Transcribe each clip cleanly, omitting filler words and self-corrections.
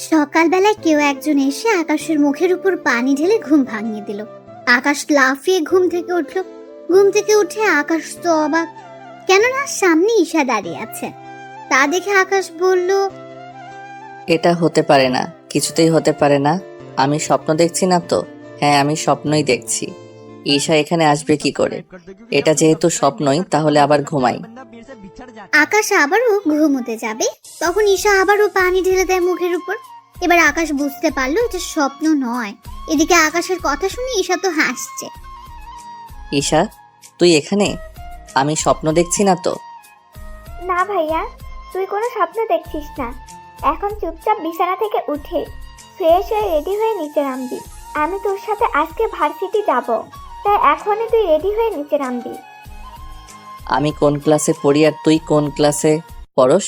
সকালবেলায় কেউ একজন এসে আকাশের মুখের উপর পানি ঢেলে ঘুম ভাঙিয়ে দিল। আকাশ লাফিয়ে ঘুম থেকে উঠল। ঘুম থেকে উঠে আকাশ তো অবাক, কেননা সামনে ঈশা দাঁড়িয়ে আছে। তা দেখে আকাশ বলল, এটা হতে পারে না, কিছুতেই হতে পারে না। আমি স্বপ্ন দেখছি না তো? হ্যাঁ, আমি স্বপ্নই দেখছি। ঈশা এখানে আসবে কি করে? এটা যেহেতু স্বপ্নই, তাহলে আবার ঘুমাই। আকাশ আবারও ঘুমোতে যাবে, তখন ঈশা আবারও পানি ঢেলে দেয় মুখের উপর। এবার আকাশ বুঝতে পারলো এটা স্বপ্ন নয়। এদিকে আকাশের কথা শুনে ঈশা তো হাসছে। ঈশা, তুই এখানে? আমি স্বপ্ন দেখছি না তো? না ভাইয়া, তুই কোনো স্বপ্ন দেখছিস না। এখন চুপচাপ বিছানা থেকে উঠে ফ্রেশ হয়ে রেডি হয়ে নিচে নামবি। আমি তোর সাথে আজকে ভার্সিটি যাব, তাই এখনই তুই রেডি হয়ে নিচে নামবি। আমি কোন ক্লাসে পড়ি আর তুই কোন ক্লাসে পড়স?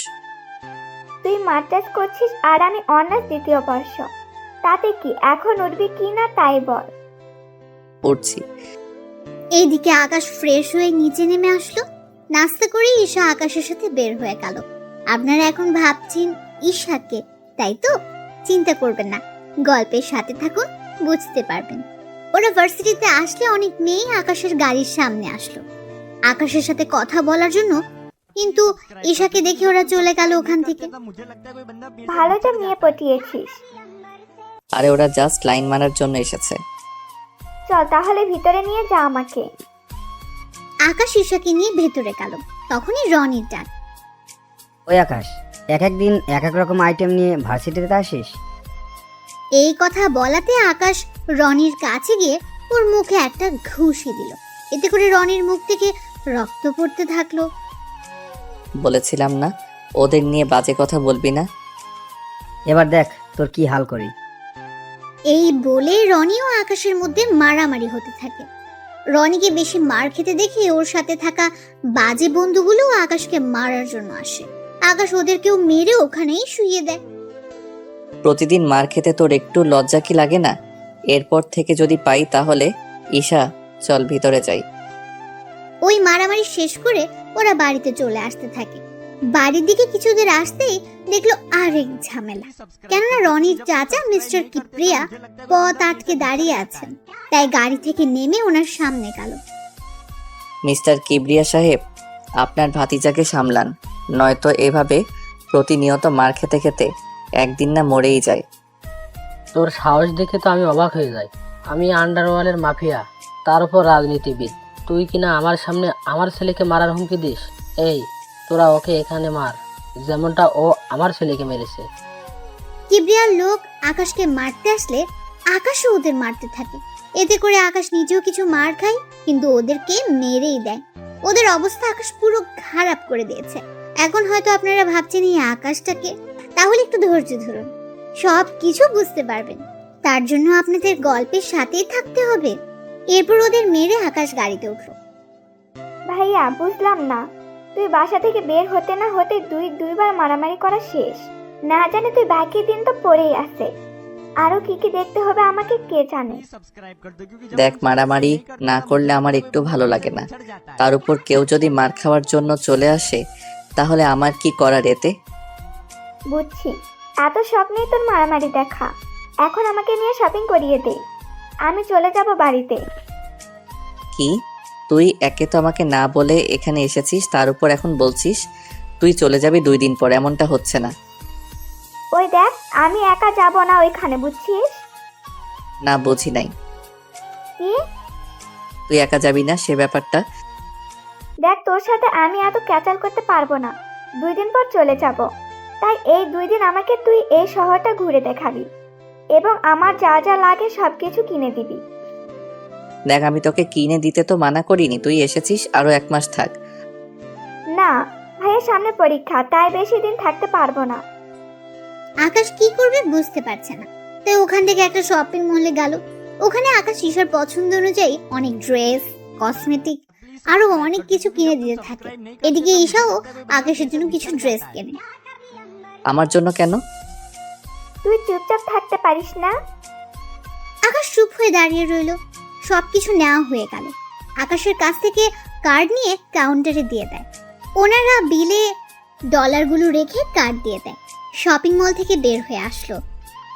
তুই মাস্টার্স করছিস আর আমি অনার্স দ্বিতীয় বর্ষ। তাতে কি, এখন উঠবি কি না তাই বল। পড়ছি। এইদিকে আকাশ ফ্রেশ হয়ে নিচে নেমে আসলো। নাস্তা করে ঈশা আকাশের সাথে বের হয়ে গেল। আপনারা এখন ভাবছেন ঈশাকে, তাই তো? চিন্তা করবেন না, গল্পের সাথে থাকুন, বুঝতে পারবেন। ওরা ভার্সিটিতে আসলে অনেক মেয়ে আকাশের গাড়ির সামনে আসলো আকাশের সাথে কথা বলার জন্য, কিন্তু ঈশাকে দেখে ওরা চলে গেল ওখান থেকে। ভালো তো মেয়ে পটিয়েছিস। আরে ওরা জাস্ট লাইন মারার জন্য এসেছে। চল তাহলে ভিতরে নিয়ে যা আমাকে। আকাশ ঈশাকে নিয়ে ভেতরে গেল। তখনই রনির ডাক। ওই আকাশ, এক এক দিন এক এক রকম আইটেম নিয়ে ভার্সিটিতে আসিস। এই কথা বলাতে আকাশ রনির কাছে গিয়ে ওর মুখে একটা ঘুষি দিল। এতে করে রনির মুখ থেকে রক্ত পড়তে থাকলো। বলেছিলাম না ওদের নিয়ে বাজে কথা বলবি না। এবার দেখ তোর কি হাল করি। এই বলে রনি ও আকাশের মধ্যে মারামারি হতে থাকে। রনিকে বেশি মার খেতে দেখে ওর সাথে থাকা বাজে বন্ধুগুলো আকাশকে মারার জন্য আসে। আকাশ ওদেরকেও মেরে ওখানেই শুইয়ে দেয়। প্রতিদিন মার খেতে তোর একটু লজ্জা কি লাগে না? এরপর থেকে যদি পাই তাহলে। ঈশা, চল ভিতরে যাই। ওই মারামারি শেষ করে ওরা বাড়িতে চলে আসতে থাকে। বাড়ির দিকে কিছু দূর আসতেই দেখলো আরেক ঝামেলা, কেননা রনির চাচা মিস্টার কিপ্রিয়া পথ আটকে দাঁড়িয়ে আছেন। তাই গাড়ি থেকে নেমে ওনার সামনে গেল। মিস্টার কিবরিয়া সাহেব, আপনার ভাতিজাকে সামলান, নয়তো এভাবে প্রতিনিয়ত মার খেতে খেতে একদিন না মরেই যায়। তোর সাহস দেখে তো আমি অবাক হয়ে যাই। আমি আন্ডারওয়ার্ল্ডের মাফিয়া, তার উপর রাজনীতিবিদ। তুই কিনা আমার সামনে আমার ছেলেকে মারার হুমকি দিস? এই, তোরা ওকে এখানে মার, যেমনটা ও আমার ছেলেকে মেরেছে। কিবরিয়ার লোক আকাশকে মারতে আসলে আকাশও ওদের মারতে থাকে। এতে করে আকাশ নিজেও কিছু মার খায়, কিন্তু ওদেরকে মেরেই দেয়। ওদের অবস্থা আকাশ পুরো খারাপ করে দিয়েছে। এখন হয়তো আপনারা ভাবছেন এই আকাশটাকে, তাহলে একটু ধৈর্য ধরুন, সব কিছু বুঝতে পারবেন। তার জন্য আপনাদের গল্পের সাথেই থাকতে হবে। এরপর ওদের মেরে আকাশ গাড়িতে উঠলো। ভাইয়া, বুঝলাম না, তুই বাসা থেকে বের হতে না হতে দুইবার মারামারি করা শেষ। না জানে তুই বাকি দিন তো পড়েই আছে। আরো কি কি দেখতে হবে আমাকে কে জানে। দেখ, মারামারি না করলে আমার একটু ভালো লাগে না। তার উপর কেউ যদি মার খাওয়ার জন্য চলে আসে, তাহলে আমার কি করার এতে? বুঝছি, এত শখ নেই তোর মারামারি দেখা। এখন আমাকে নিয়ে শপিং করিয়ে দে, আমি চলে যাব বাড়িতে। কি? তুই একে তো আমাকে না বলে এখানে এসেছিস, তার উপর এখন বলছিস তুই চলে যাবি 2 দিন পর। এমনটা হচ্ছে না। ওই দেখ, আমি একা যাব না ওইখানে, বুঝছিস? না, বুঝি নাই। কি? তুই একা যাবি না সে ব্যাপারটা। দেখ, তোর সাথে আমি এত ক্যাচাল করতে পারবো না। 2 দিন পর চলে যাব, তাই এই 2 দিন আমাকে তুই এই শহরটা ঘুরে দেখাবি এবং আমার যা যা লাগে সবকিছু কিনে দিবি। দেখ, আমি তোকে কিনে দিতে তো মানা করিনি, তুই এসেছিস, আরো 1 মাস থাক। না ভাইয়ের সামনে পরীক্ষা, তাই বেশি দিন থাকতে পারবো না। আকাশ কি করবে বুঝতে পারছে না, তাই ওখান থেকে একটা শপিং মলে গেল। ওখানে আকাশ ঈশার পছন্দ অনুযায়ী অনেক ড্রেস, কসমেটিক আরো অনেক কিছু কিনে দিতে থাকে। এদিকে ঈশাও আকাশের জন্য কিছু ড্রেস কেনে। আমার জন্য কেন? তুই চুপচাপ থাকতে পারিস না? আকাশ চুপ হয়ে দাঁড়িয়ে রইল। সবকিছু নেওয়া হয়ে গেল। আকাশের কাছ থেকে কার্ড নিয়ে কাউন্টারে দিয়ে দেয়। ওনারা বিলে ডলারগুলো রেখে কার্ড দিয়ে দেয়। শপিং মল থেকে বের হয়ে আসলো।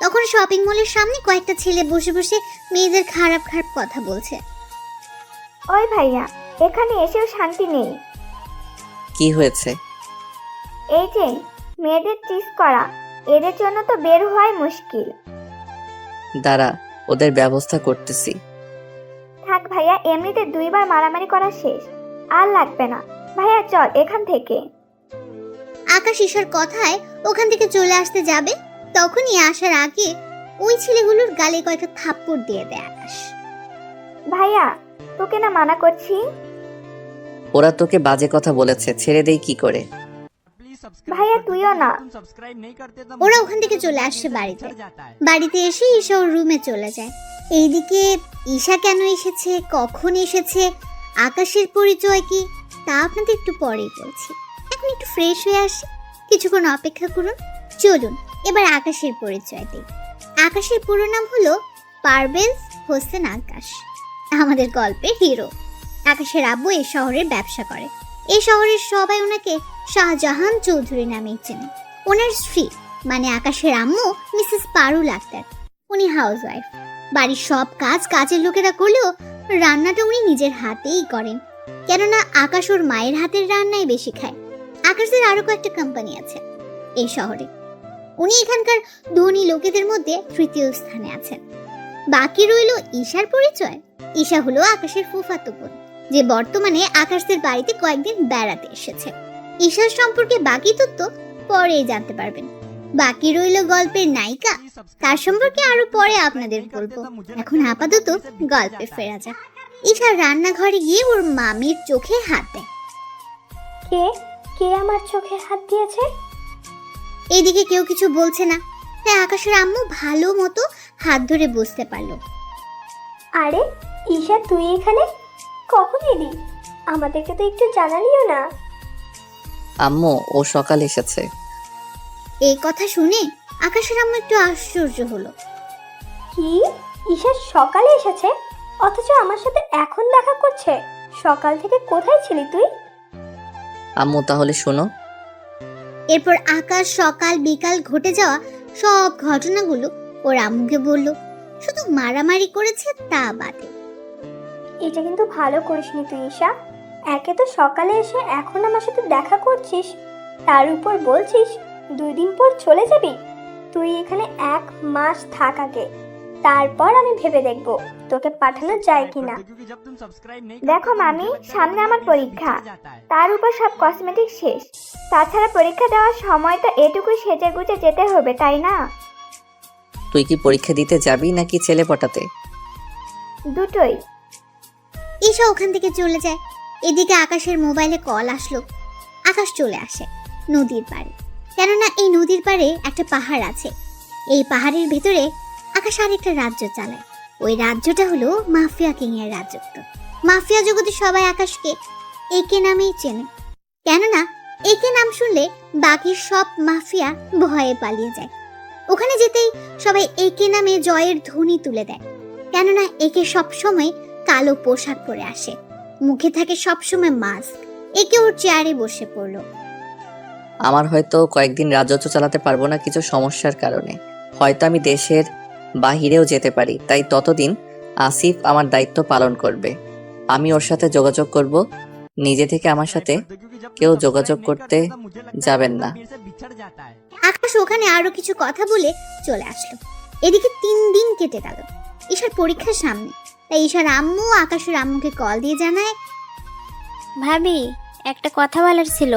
তখন শপিং মলের সামনে কয়েকটা ছেলে বসে বসে মেয়েদের খারাপ খারাপ কথা বলছে। ওই ভাইয়া, এখানে এসেও শান্তি নেই। কি হয়েছে? এই যে মেয়েদের চিজ করা, এদের জন্য তো বের হওয়াই মুশকিল। দাঁড়া, ওদের ব্যবস্থা করতেছি। থাক ভাইয়া, এমনিতে 2বার মারামারি করা শেষ, আর লাগবে না। ভাইয়া চল এখান থেকে। আকাশ ঈশার কথায় ওখান থেকে চলে আসতে যাবে, তখনই আসার আগে ওই ছেলেগুলোর গালে কয়েকটা থাপ্পড় দিয়ে দেয় আকাশ। ভাইয়া, তোকে না মানা করছি। ওরা তোকে বাজে কথা বলেছে, ছেড়ে দেই কি করে? ভাইয়া তুইও না। ওরা ওখান থেকে চলে আসছে বাড়িতে। বাড়িতে এসে ঈশা ওর রুমে চলে যায়। এইদিকে ঈশা কেন এসেছে, কখন এসেছে, আকাশের পরিচয় কি, তা আপনাদের একটু পরেই বলছি। এখন একটু ফ্রেশ হয়ে আসি, কিছুক্ষণ অপেক্ষা করুন। চলুন এবার আকাশের পরিচয় দিই। আকাশের পুরো নাম হলো পারভেজ হোসেন আকাশ, আমাদের গল্পের হিরো। আকাশের আব্বু এই শহরের ব্যবসা করে। এই শহরের সবাই ওনাকে শাহজাহান চৌধুরী নামেই চেনে। ওনার স্ত্রী মানে আকাশের আম্মু মিসেস পারুল আক্তার, উনি হাউসওয়াইফ। বাড়ির সব কাজ কাজের লোকেরা করলেও রান্নাটা উনি নিজের হাতেই করেন, কেননা আকাশ ওর মায়ের হাতের রান্নাই বেশি খায়। আকাশের আরো কয়েকটা কোম্পানি আছে এই শহরে। উনি এখানকার ধনী লোকেদের মধ্যে তৃতীয় স্থানে আছেন। বাকি রইল ঈশার পরিচয়। ঈশা হলো আকাশের ফুফাতো বোন, যে বর্তমানে আকাশদের বাড়িতে কয়েকদিন বেড়াতে এসেছে। ঈশার সম্পর্কে বাকি তথ্য পরেই জানতে পারবেন। বাকি রইল গল্পের নায়িকা, তার সম্পর্কে আরো পরে আপনাদের বলবো। এখন আপাতত গল্পে ফেরা যাক। ঈশা রান্নাঘরে গিয়ে ওর মামির চোখে হাত দেয়। কে কে আমার চোখে হাত দিয়েছে? এইদিকে কেউ কিছু বলছে না, তাই আকাশের আম্মু ভালো মতো হাত ধরে বুঝতে পারলো। আরে ঈশা, তুই এখানে কখন এলি? আমাদেরকে তো একটু জানালিও না। আম্মু, ও সকাল এসেছে। এই কথা শুনে আকাশের আম্মু একটু আশ্চর্য হলো। কি, ঈশা সকালে এসেছে, অথচ আমার সাথে এখন দেখা করছে? সকাল থেকে কোথায় ছিলি তুই? আম্মু তাহলে শোনো। এরপর আকাশ সকাল বিকাল ঘটে যাওয়া সব ঘটনাগুলো ওর আম্মুকে বলল। শুধু মারামারি করেছে তা বাদে। এটা কিন্তু ভালো করিসনি তুই ঈশা। একে তো সকালে এসে এখন আমার সাথে দেখা করছিস, তার উপর বলছিস 2 দিন পর চলে যাবি। তুই এখানে 1 মাস থাক আগে, তারপর আমি ভেবে দেখব তোকে পাঠানো যায় কিনা। দেখো মামি, সামনে আমার পরীক্ষা, তার উপর সব কসমেটিক শেষ। তাছাড়া পরীক্ষা দেওয়ার সময় তো এটুকু সেজে গুজে যেতে হবে, তাই না? তুই কি পরীক্ষা দিতে যাবি নাকি ছেলে পটাতে? দুটোই। ঈশা ওখান থেকে চলে যায়। এদিকে আকাশের মোবাইলে কল আসলো। আকাশ চলে আসে নদীর পাড়ে, কেননা এই নদীর পাড়ে একটা পাহাড় আছে। এই পাহাড়ের ভেতরে আকাশ আরেকটা রাজ্য চালায়। ওই রাজ্যটা হলো মাফিয়া কিং এর রাজত্ব। মাফিয়া জগতে সবাই আকাশকে একে নামেই চেনে, কেননা একে নাম শুনলে বাকি সব মাফিয়া ভয়ে পালিয়ে যায়। ওখানে যেতেই সবাই একে নামে জয়ের ধ্বনি তুলে দেয়, কেননা একে সবসময় কালো পোশাক পরে আসে, মুখে থাকে সবসময় মাস্ক। একে ওর চেয়ারে বসে পড়লো। আমার হয়তো কয়েকদিন রাজত্ব চালাতে পারবো না কিছু সমস্যার কারণে, হয়তো আমি দেশের বাহিরেও যেতে পারি, তাই ততদিন আসিফ আমার দায়িত্ব পালন করবে। আমি ওর সাথে যোগাযোগ করব, নিজে থেকে আমার সাথে কেউ যোগাযোগ করতে যাবেন না। আকাশ ওখানে আরো কিছু কথা বলে চলে আসলো। এদিকে 3 দিন কেটে গেল। ঈশার পরীক্ষার সামনে, তাই ঈশার আম্মু আকাশের আম্মুকে কল দিয়ে জানায়, ভাবি একটা কথা বলার ছিল।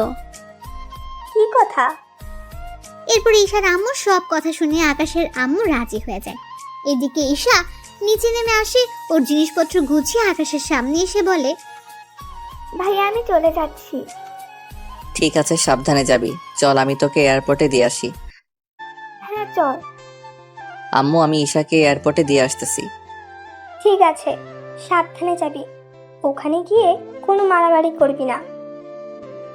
কি কথা? এরপর ঈশার আম্মু সব কথা শুনে আকাশের আম্মু রাজি হয়ে যায়। এদিকে ঈশা নিচে নেমে আসে, ওর জিনিসপত্র গুছিয়ে আকাশের সামনে এসে বলে, ভাইয়া আমি চলে যাচ্ছি। ঠিক আছে, সাবধানে যাবি। চল আমি তোকে এয়ারপোর্টে দিয়ে আসি। হ্যাঁ চল। আম্মু, আমি ঈশাকে এয়ারপোর্টে দিয়ে আসতেছি। ঠিক আছে, সাবধানে যাবি। ওখানে গিয়ে কোনো মারামারি করবি না।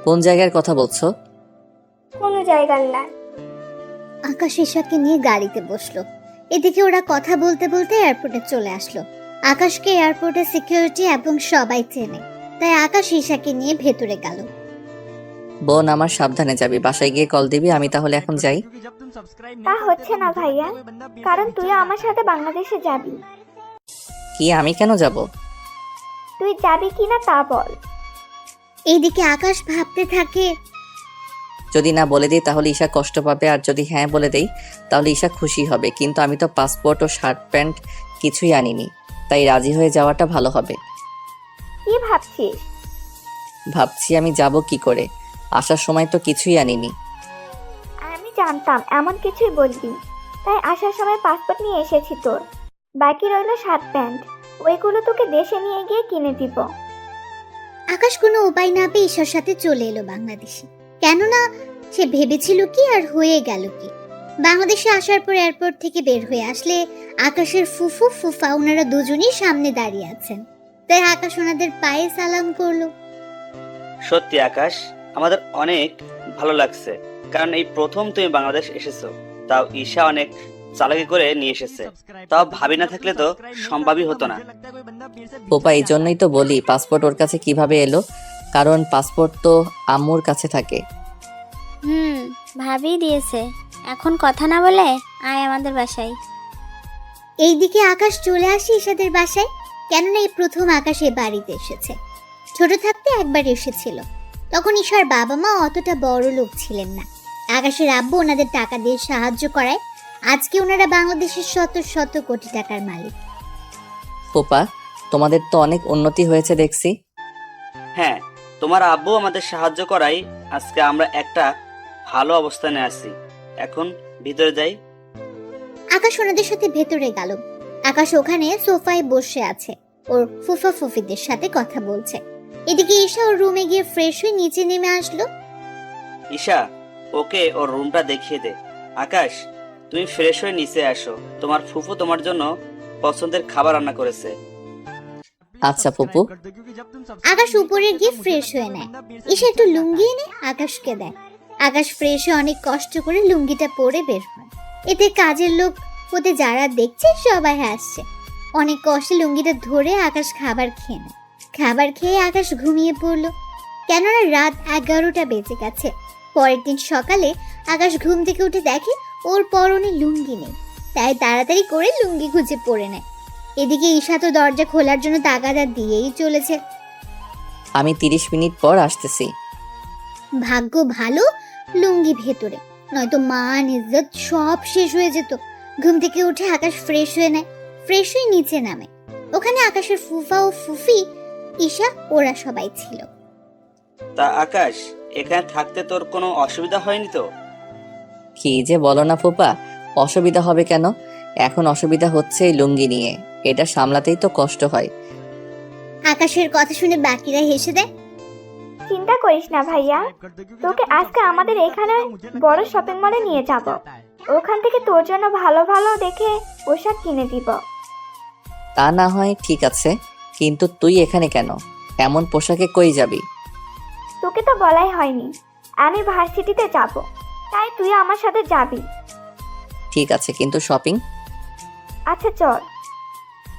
কোন জায়গার কথা বলছো? কোনো জায়গার না। আকাশ ঈশাকে নিয়ে গাড়িতে বসলো। এদিকে ওরা কথা বলতে বলতে এয়ারপোর্টে চলে আসলো। আকাশকে এয়ারপোর্টে সিকিউরিটি এবং সবাই চেনে, তাই আকাশ ঈশাকে নিয়ে ভেতরে গেল। বোন আমার সাবধানে যাবি, বাসায় গিয়ে কল দিবি। আমি তাহলে এখন যাই। তা হচ্ছে না ভাইয়া, কারণ তুইও আমার সাথে বাংলাদেশে যাবি। কি আমি কেন যাব? তুই যাবি কিনা তা বল। এইদিকে আকাশ ভাবতে থাকে, যদি না বলে দিই তাহলে ঈশা কষ্ট পাবে, আর যদি হ্যাঁ বলে দেই তাহলে ঈশা খুশি হবে। কিন্তু আমি তো পাসপোর্ট ও শার্ট প্যান্ট কিছুই আনিনি, তাই রাজি হয়ে যাওয়াটা ভালো হবে। কি ভাবছিস? ভাবছি আমি যাব কি করে, আসার সময় তো কিছুই আনিনি। আমি জানতাম এমন কিছুই বলবি, তাই আসার সময় পাসপোর্ট নিয়ে এসেছি তোর। বাকি রইল শার্ট প্যান্ট, ওইগুলো তোকে দেশে নিয়ে গিয়ে কিনে দিব। আকাশ কোনো উপায় না পেয়ে ঈশার সাথে চলে এলো বাংলাদেশে। কেননা সে ভেবেছিল কি আর হয়ে গেল কি। বাংলাদেশে আসার পর এয়ারপোর্ট থেকে বের হয়ে আসলে আকাশের ফুফু ফুফা ওনারা দুজনেই সামনে দাঁড়িয়ে আছেন। তাই আকাশ ওনাদের পায়ে সালাম করলো। সত্যি আকাশ, আমাদের অনেক ভালো লাগছে, কারণ এই প্রথম তুমি বাংলাদেশ এসেছো, তাও ঈশা অনেক চালাকি করে নিয়ে এসেছে। তাও ভাবি না থাকলে তো সম্ভবই হতো না। পোপা এই জন্যই তো বলি পাসপোর্ট ওর কাছে কিভাবে এলো, কারণ পাসপোর্ট তো আম্মুর কাছে থাকে। ভাবি দিয়েছে। এখন কথা না বলে আয় আমাদের বাসায়। এইদিকে আকাশ চলে আসে ঈশাদের বাসায়। কেননা এই প্রথম আকাশ এ বাড়িতে এসেছে। ছোট থাকতে একবার এসেছিল, তখন ঈশার বাবা মা অতটা বড় লোক ছিলেন না। আকাশের আব্বু ওনাদের টাকা দিয়ে সাহায্য করায় আজকে ওনারা বাংলাদেশের শত শত কোটি টাকার মালিক। পোপা তোমাদের তো অনেক উন্নতি হয়েছে দেখছি। হ্যাঁ, তোমার আব্বু আমাদের সাহায্য করাই আজকে আমরা একটা ভালো অবস্থানে আছি। এখন ভিতরে যাই। আকাশ ওনাদের সাথে ভেতরে গেল। আকাশ ওখানে সোফায় বসে আছে, ওর ফুফা ফুফিদের সাথে কথা বলছে। এদিকে ঈশা ওর রুমে গিয়ে ফ্রেশ হয়ে নিচে নেমে আসলো। ঈশা, ওকে ওর রুমটা দেখিয়ে দে। আকাশ, তুমি ফ্রেশ হয়ে নিচে আসো, তোমার ফুফু তোমার জন্য পছন্দের খাবার রান্না করেছে। আচ্ছা ফুপু। আকাশ উপরে গিয়ে ফ্রেশ হয়ে নেয়। ঈশা একটু লুঙ্গি এনে আকাশকে দেয়। আকাশ ফ্রেশ হয়ে অনেক কষ্ট করে লুঙ্গিটা পরে বের হয়। এতে কাজের লোক হতে যারা দেখছে সবাই হাসছে। অনেক কষ্টে লুঙ্গিটা ধরে আকাশ খাবার খেয়ে নেয়। খাবার খেয়ে আকাশ ঘুমিয়ে পড়লো। কেননা রাত 11টা বেজে গেছে। পরের দিন সকালে আকাশ ঘুম থেকে উঠে দেখে ওর পরনে লুঙ্গি নেই, তাই তাড়াতাড়ি করে লুঙ্গি খুঁজে পরে নেয়। এদিকে ঈশা তো দরজা খোলার জন্য তাগাদা দিয়েই চলেছে। আমি 30 মিনিট পর আসতেছি। ভাগ্য ভালো লুঙ্গি ভেতরে, নয়তো মান ইজ্জত সব শেষ হয়ে যেত। ঘুম থেকে উঠে আকাশ ফ্রেশ হয়ে নেয়। ফ্রেশ হয়ে নিচে নামে। ওখানে আকাশের ফুফা ও ফুফি, ঈশা ওরা সবাই ছিল। তা আকাশ, এখানে থাকতে তোর কোনো অসুবিধা হয়নি তো? কি যে বলো না ফুপা, অসুবিধা হবে কেন? এখন অসুবিধা হচ্ছে এই লুঙ্গি নিয়ে, এটা সামলাতেই তো কষ্ট হয়। আকাশের কথা শুনে বাকিরা হেসে দেয়। চিন্তা করিস না ভাইয়া, তোকে আজকে আমাদের এখানে বড় শপিং মলে নিয়ে যাব। ওখান থেকে তোর জন্য ভালো ভালো দেখে পোশাক কিনে দিব। তা না হয় ঠিক আছে, কিন্তু তুই এখানে কেন? এমন পোশাকে কই যাবি? তোকে তো বলাই হয়নি, আমি ভার্সিটিতে যাব, তাই তুই আমার সাথে যাবি। ঠিক আছে, কিন্তু শপিং? আচ্ছা চল।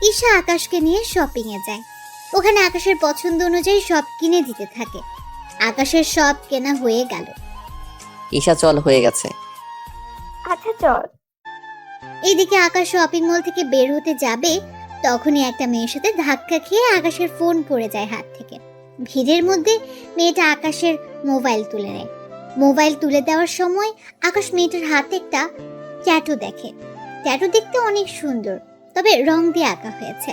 ঈশা আকাশকে নিয়ে শপিং এ যায়। ওখানে আকাশের পছন্দ অনুযায়ী সব কিনে দিতে থাকে। আকাশের সব কেনা হয়ে গেল। ঈশা চল, হয়ে গেছে। আচ্ছা চল। এইদিকে আকাশ শপিং মল থেকে বের হতে যাবে, তখনই একটা মেয়ের সাথে ধাক্কা খেয়ে আকাশের ফোন পড়ে যায় হাত থেকে। ভিড়ের মধ্যে মেয়েটা আকাশের মোবাইল তুলে নেয়। মোবাইল তুলে দেওয়ার সময় আকাশ মেয়েটার হাতে একটা ট্যাটু দেখে। ট্যাটু দেখতে অনেক সুন্দর, তবে রং দিয়ে আঁকা হয়েছে।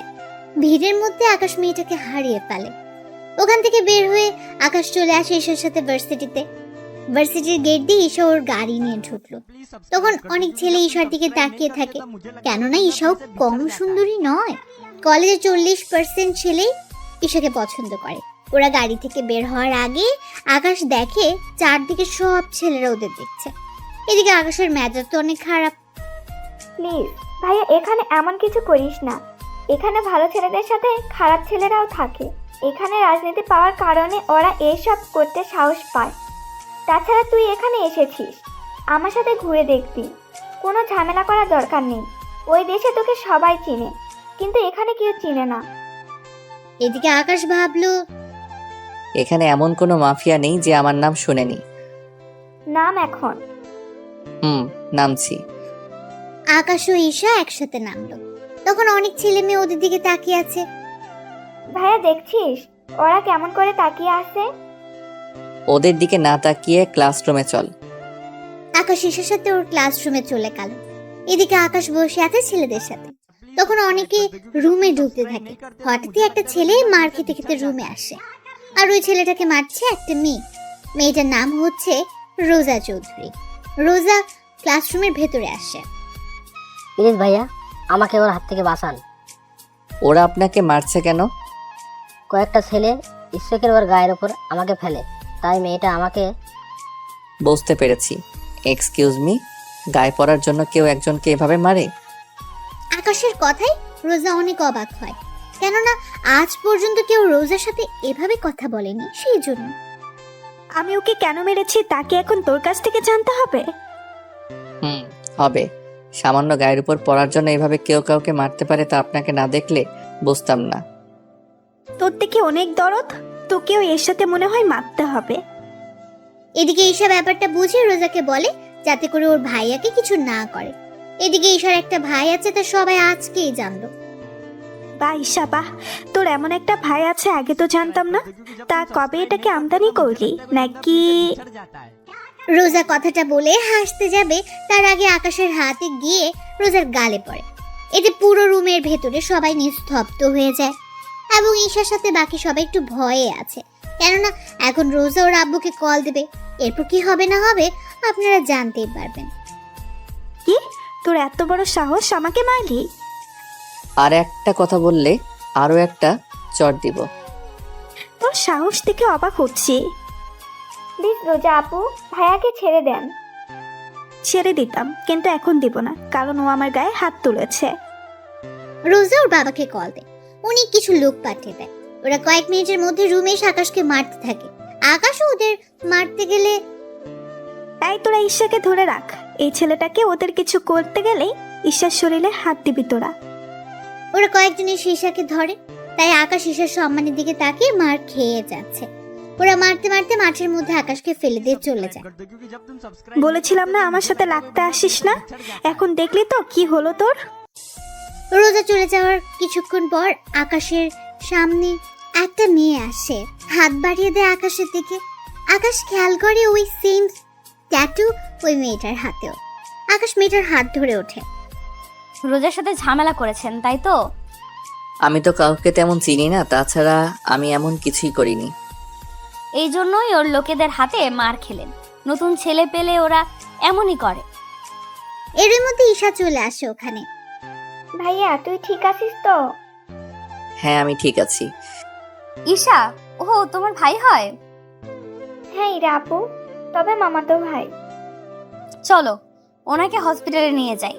ভিড়ের মধ্যে আকাশ মেয়েটাকে হারিয়ে ফেলে। ওখান থেকে বের হয়ে আকাশ চলে আসে ঈশার সাথে ভার্সিটিতে। ভার্সিটির গেট দিয়ে ঈশা ওর গাড়ি নিয়ে ঢুকলো। তখন অনেক ছেলে ঈশার দিকে তাকিয়ে থাকে, কেননা ঈশাও কম সুন্দরী নয়। কলেজে 40% ছেলে ঈশাকে পছন্দ করে। ওরা গাড়ি থেকে বের হওয়ার আগে আকাশ দেখে চারদিকে সব ছেলেরা ওদের দেখছে। এদিকে আকাশের মেজাজ তো অনেক খারাপ। প্লিজ ভাইয়া, এখানে এমন কিছু করিস না। এখানে ভালো ছেলেদের সাথে খারাপ ছেলেরাও থাকে। এখানে রাজনীতি পাওয়ার কারণে ওরা এসব করতে সাহস পায়। তাছাড়া তুই এখানে এসেছিস আমার সাথে ঘুরে দেখবি, কোনো ঝামেলা করার দরকার নেই। ওই দেশে তোকে সবাই চিনে, কিন্তু এখানে কেউ চিনে না। এদিকে আকাশ ভাবলো, এখানে এমন কোনো মাফিয়া নেই যে আমার নাম শুনেনি। নাম এখন। নামছি। আকাশ ও ঈশা একসাথে নামলো। তখন অনেক ছেলে মেয়ে ওদের দিকে তাকিয়ে আছে। ভাইয়া দেখছিস ওরা কেমন করে তাকিয়ে আছে? ওদের দিকে না তাকিয়ে ক্লাসরুমে চল। আকাশ ঈশার সাথে ওর ক্লাসরুমে চলে গেল। এদিকে আকাশ বসে আছে ছেলেদের সাথে। তখন অনেকে রুমে ঢুকতে থাকে। হঠাৎই একটা ছেলে মার খেতে খেতে রুমে আসে, আর ওই ছেলেটাকে মারছে একটা মেয়ে। মেয়েটার নাম হচ্ছে রোজা চৌধুরী। রোজা ক্লাসরুমের ভেতরে আসে। প্লিজ ভাইয়া, আমাকে ওর হাত থেকে বাঁচান। ওরা আপনাকে মারছে কেন? কয়েকটা ছেলে ইচ্ছেকের ওর গায়ের ওপর আমাকে ফেলে, তাই মেয়েটা আমাকে। বুঝতে পেরেছি। এক্সকিউজ মি, গায়ে পড়ার জন্য কেউ একজনকে এভাবে মারে? আকাশের কথায় রোজা অনেক অবাক হয়, কেননা আজ পর্যন্ত কেউ রোজার সাথে এভাবে কথা বলেনি। সেই জন্য আমি ওকে কেন মেরেছি তাকে এখন তোর কাছ থেকে জানতে হবে। হবে। সামান্য গায়ের উপর পড়ার জন্য এভাবে কেউ কাউকে মারতে পারে তা আপনাকে না দেখলে বুঝতাম না। তোর থেকে অনেক দরদ, তোকেও এর সাথে মনে হয় মারতে হবে। এদিকে ঈশা ব্যাপারটা বুঝে রোজাকে বলে যাতে করে ওর ভাইয়াকে কিছু না করে। এদিকে ঈশার একটা ভাই আছে, তা সবাই আজকেই জানলো। বা ঈশা, বাহ, তোর এমন একটা ভাই আছে, আগে তো জানতাম না। তা কবে এটাকে আমদানি করলি নাকি? রোজা কথাটা বলে হাসতে যাবে, তার আগে আকাশের হাতে গিয়ে রোজার গালে পড়ে। এতে পুরো রুমের ভেতরে সবাই নিস্তব্ধ হয়ে যায়, এবং ঈশার সাথে বাকি সবাই একটু ভয়ে আছে, কেননা এখন রোজা ওর আব্বুকে কল দেবে। এরপর কি হবে না হবে আপনারা জানতেই পারবেন। কি, তোর এত বড় সাহস আমাকে মারলি? আর একটা কথা বললে আরো একটা চট দিব। তোর সাহস দেখে অবাক হচ্ছি। প্লিজ রোজা আপু, ভাইয়াকে ছেড়ে দেন। ছেড়ে দিতাম, কিন্তু এখন দিব না, কারণ ও আমার গায়ে হাত তুলেছে। রোজা ওর বাবাকে কল দেয়। উনি কিছু লোক পাঠিয়ে দেয়। ওরা কয়েক মিনিটের মধ্যে রুমে এসে আকাশকে মারতে থাকে। আকাশও ওদের মারতে গেলে তাই তোরা ঈশাকে ধরে রাখ। এই ছেলেটাকে ওদের কিছু করতে গেলেই ঈশার শরীরে হাত দিবি তোরা। ওরা কয়েকজন এসে ঈশাকে ধরে, তাই আকাশ ঈশার সম্মানের দিকে তাকিয়ে মার খেয়ে যাচ্ছে। ওরা মারতে মারতে মাঠের মধ্যে আকাশকে ফেলে দিয়ে চলে যায়। বলেছিলাম না আমার সাথে লাগতে আসিস না, এখন দেখলি তো কি হলো তোর। রোজা চলে যাওয়ার কিছুক্ষণ পর আকাশের সামনে একটা মেয়ে আসে, হাত বাড়িয়ে দেয় আকাশের দিকে। আকাশ খেয়াল করে ওই সেম ট্যাটু ওই মেয়েটার হাতেও। আকাশ মেয়েটার হাত ধরে ওঠে। রোজার সাথে ঝামেলা করেছেন তাই তো? আমি তো কাউকে তেমন চিনি না, তাছাড়া আমি এমন কিছুই করিনি। এই জন্যই ওর লোকেদের হাতে মার খেলেন। নতুন ছেলে পেলে ওরা এমনই করে। এর মধ্যে ঈশা চলে আসে ওখানে। ভাইয়া তুই ঠিক আছিস তো? হ্যাঁ, আমি ঠিক আছি। ঈশা, ও তোমার ভাই হয়? হ্যাঁ ইরা আপু, তবে মামাতো ভাই। চলো ওনাকে হসপিটালে নিয়ে যাই।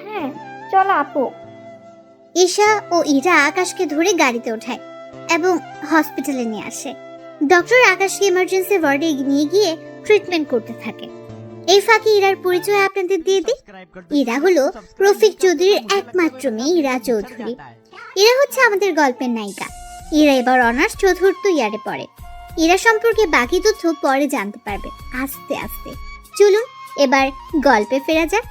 হ্যাঁ চলো আপু। ঈশা ও ইরা আকাশকে ধরে গাড়িতে ওঠায় এবং হসপিটালে নিয়ে আসে। ডক্টর আকাশকে ইমার্জেন্সি ওয়ার্ডে নিয়ে গিয়ে ট্রিটমেন্ট করতে থাকে। এই ফাঁকে ইরার পরিচয় আপনাদের দিয়ে দিই। ইরা হলো রফিক চৌধুরীর একমাত্র মেয়ে ইরা চৌধুরী। ইরা হচ্ছে আমাদের গল্পের নায়িকা। ইরা এবার অনার্স চতুর্থ ইয়ারে পড়ে। ইরা সম্পর্কে বাকি তথ্য পরে জানতে পারবে আস্তে আস্তে। চলুন এবার গল্পে ফেরা যাক।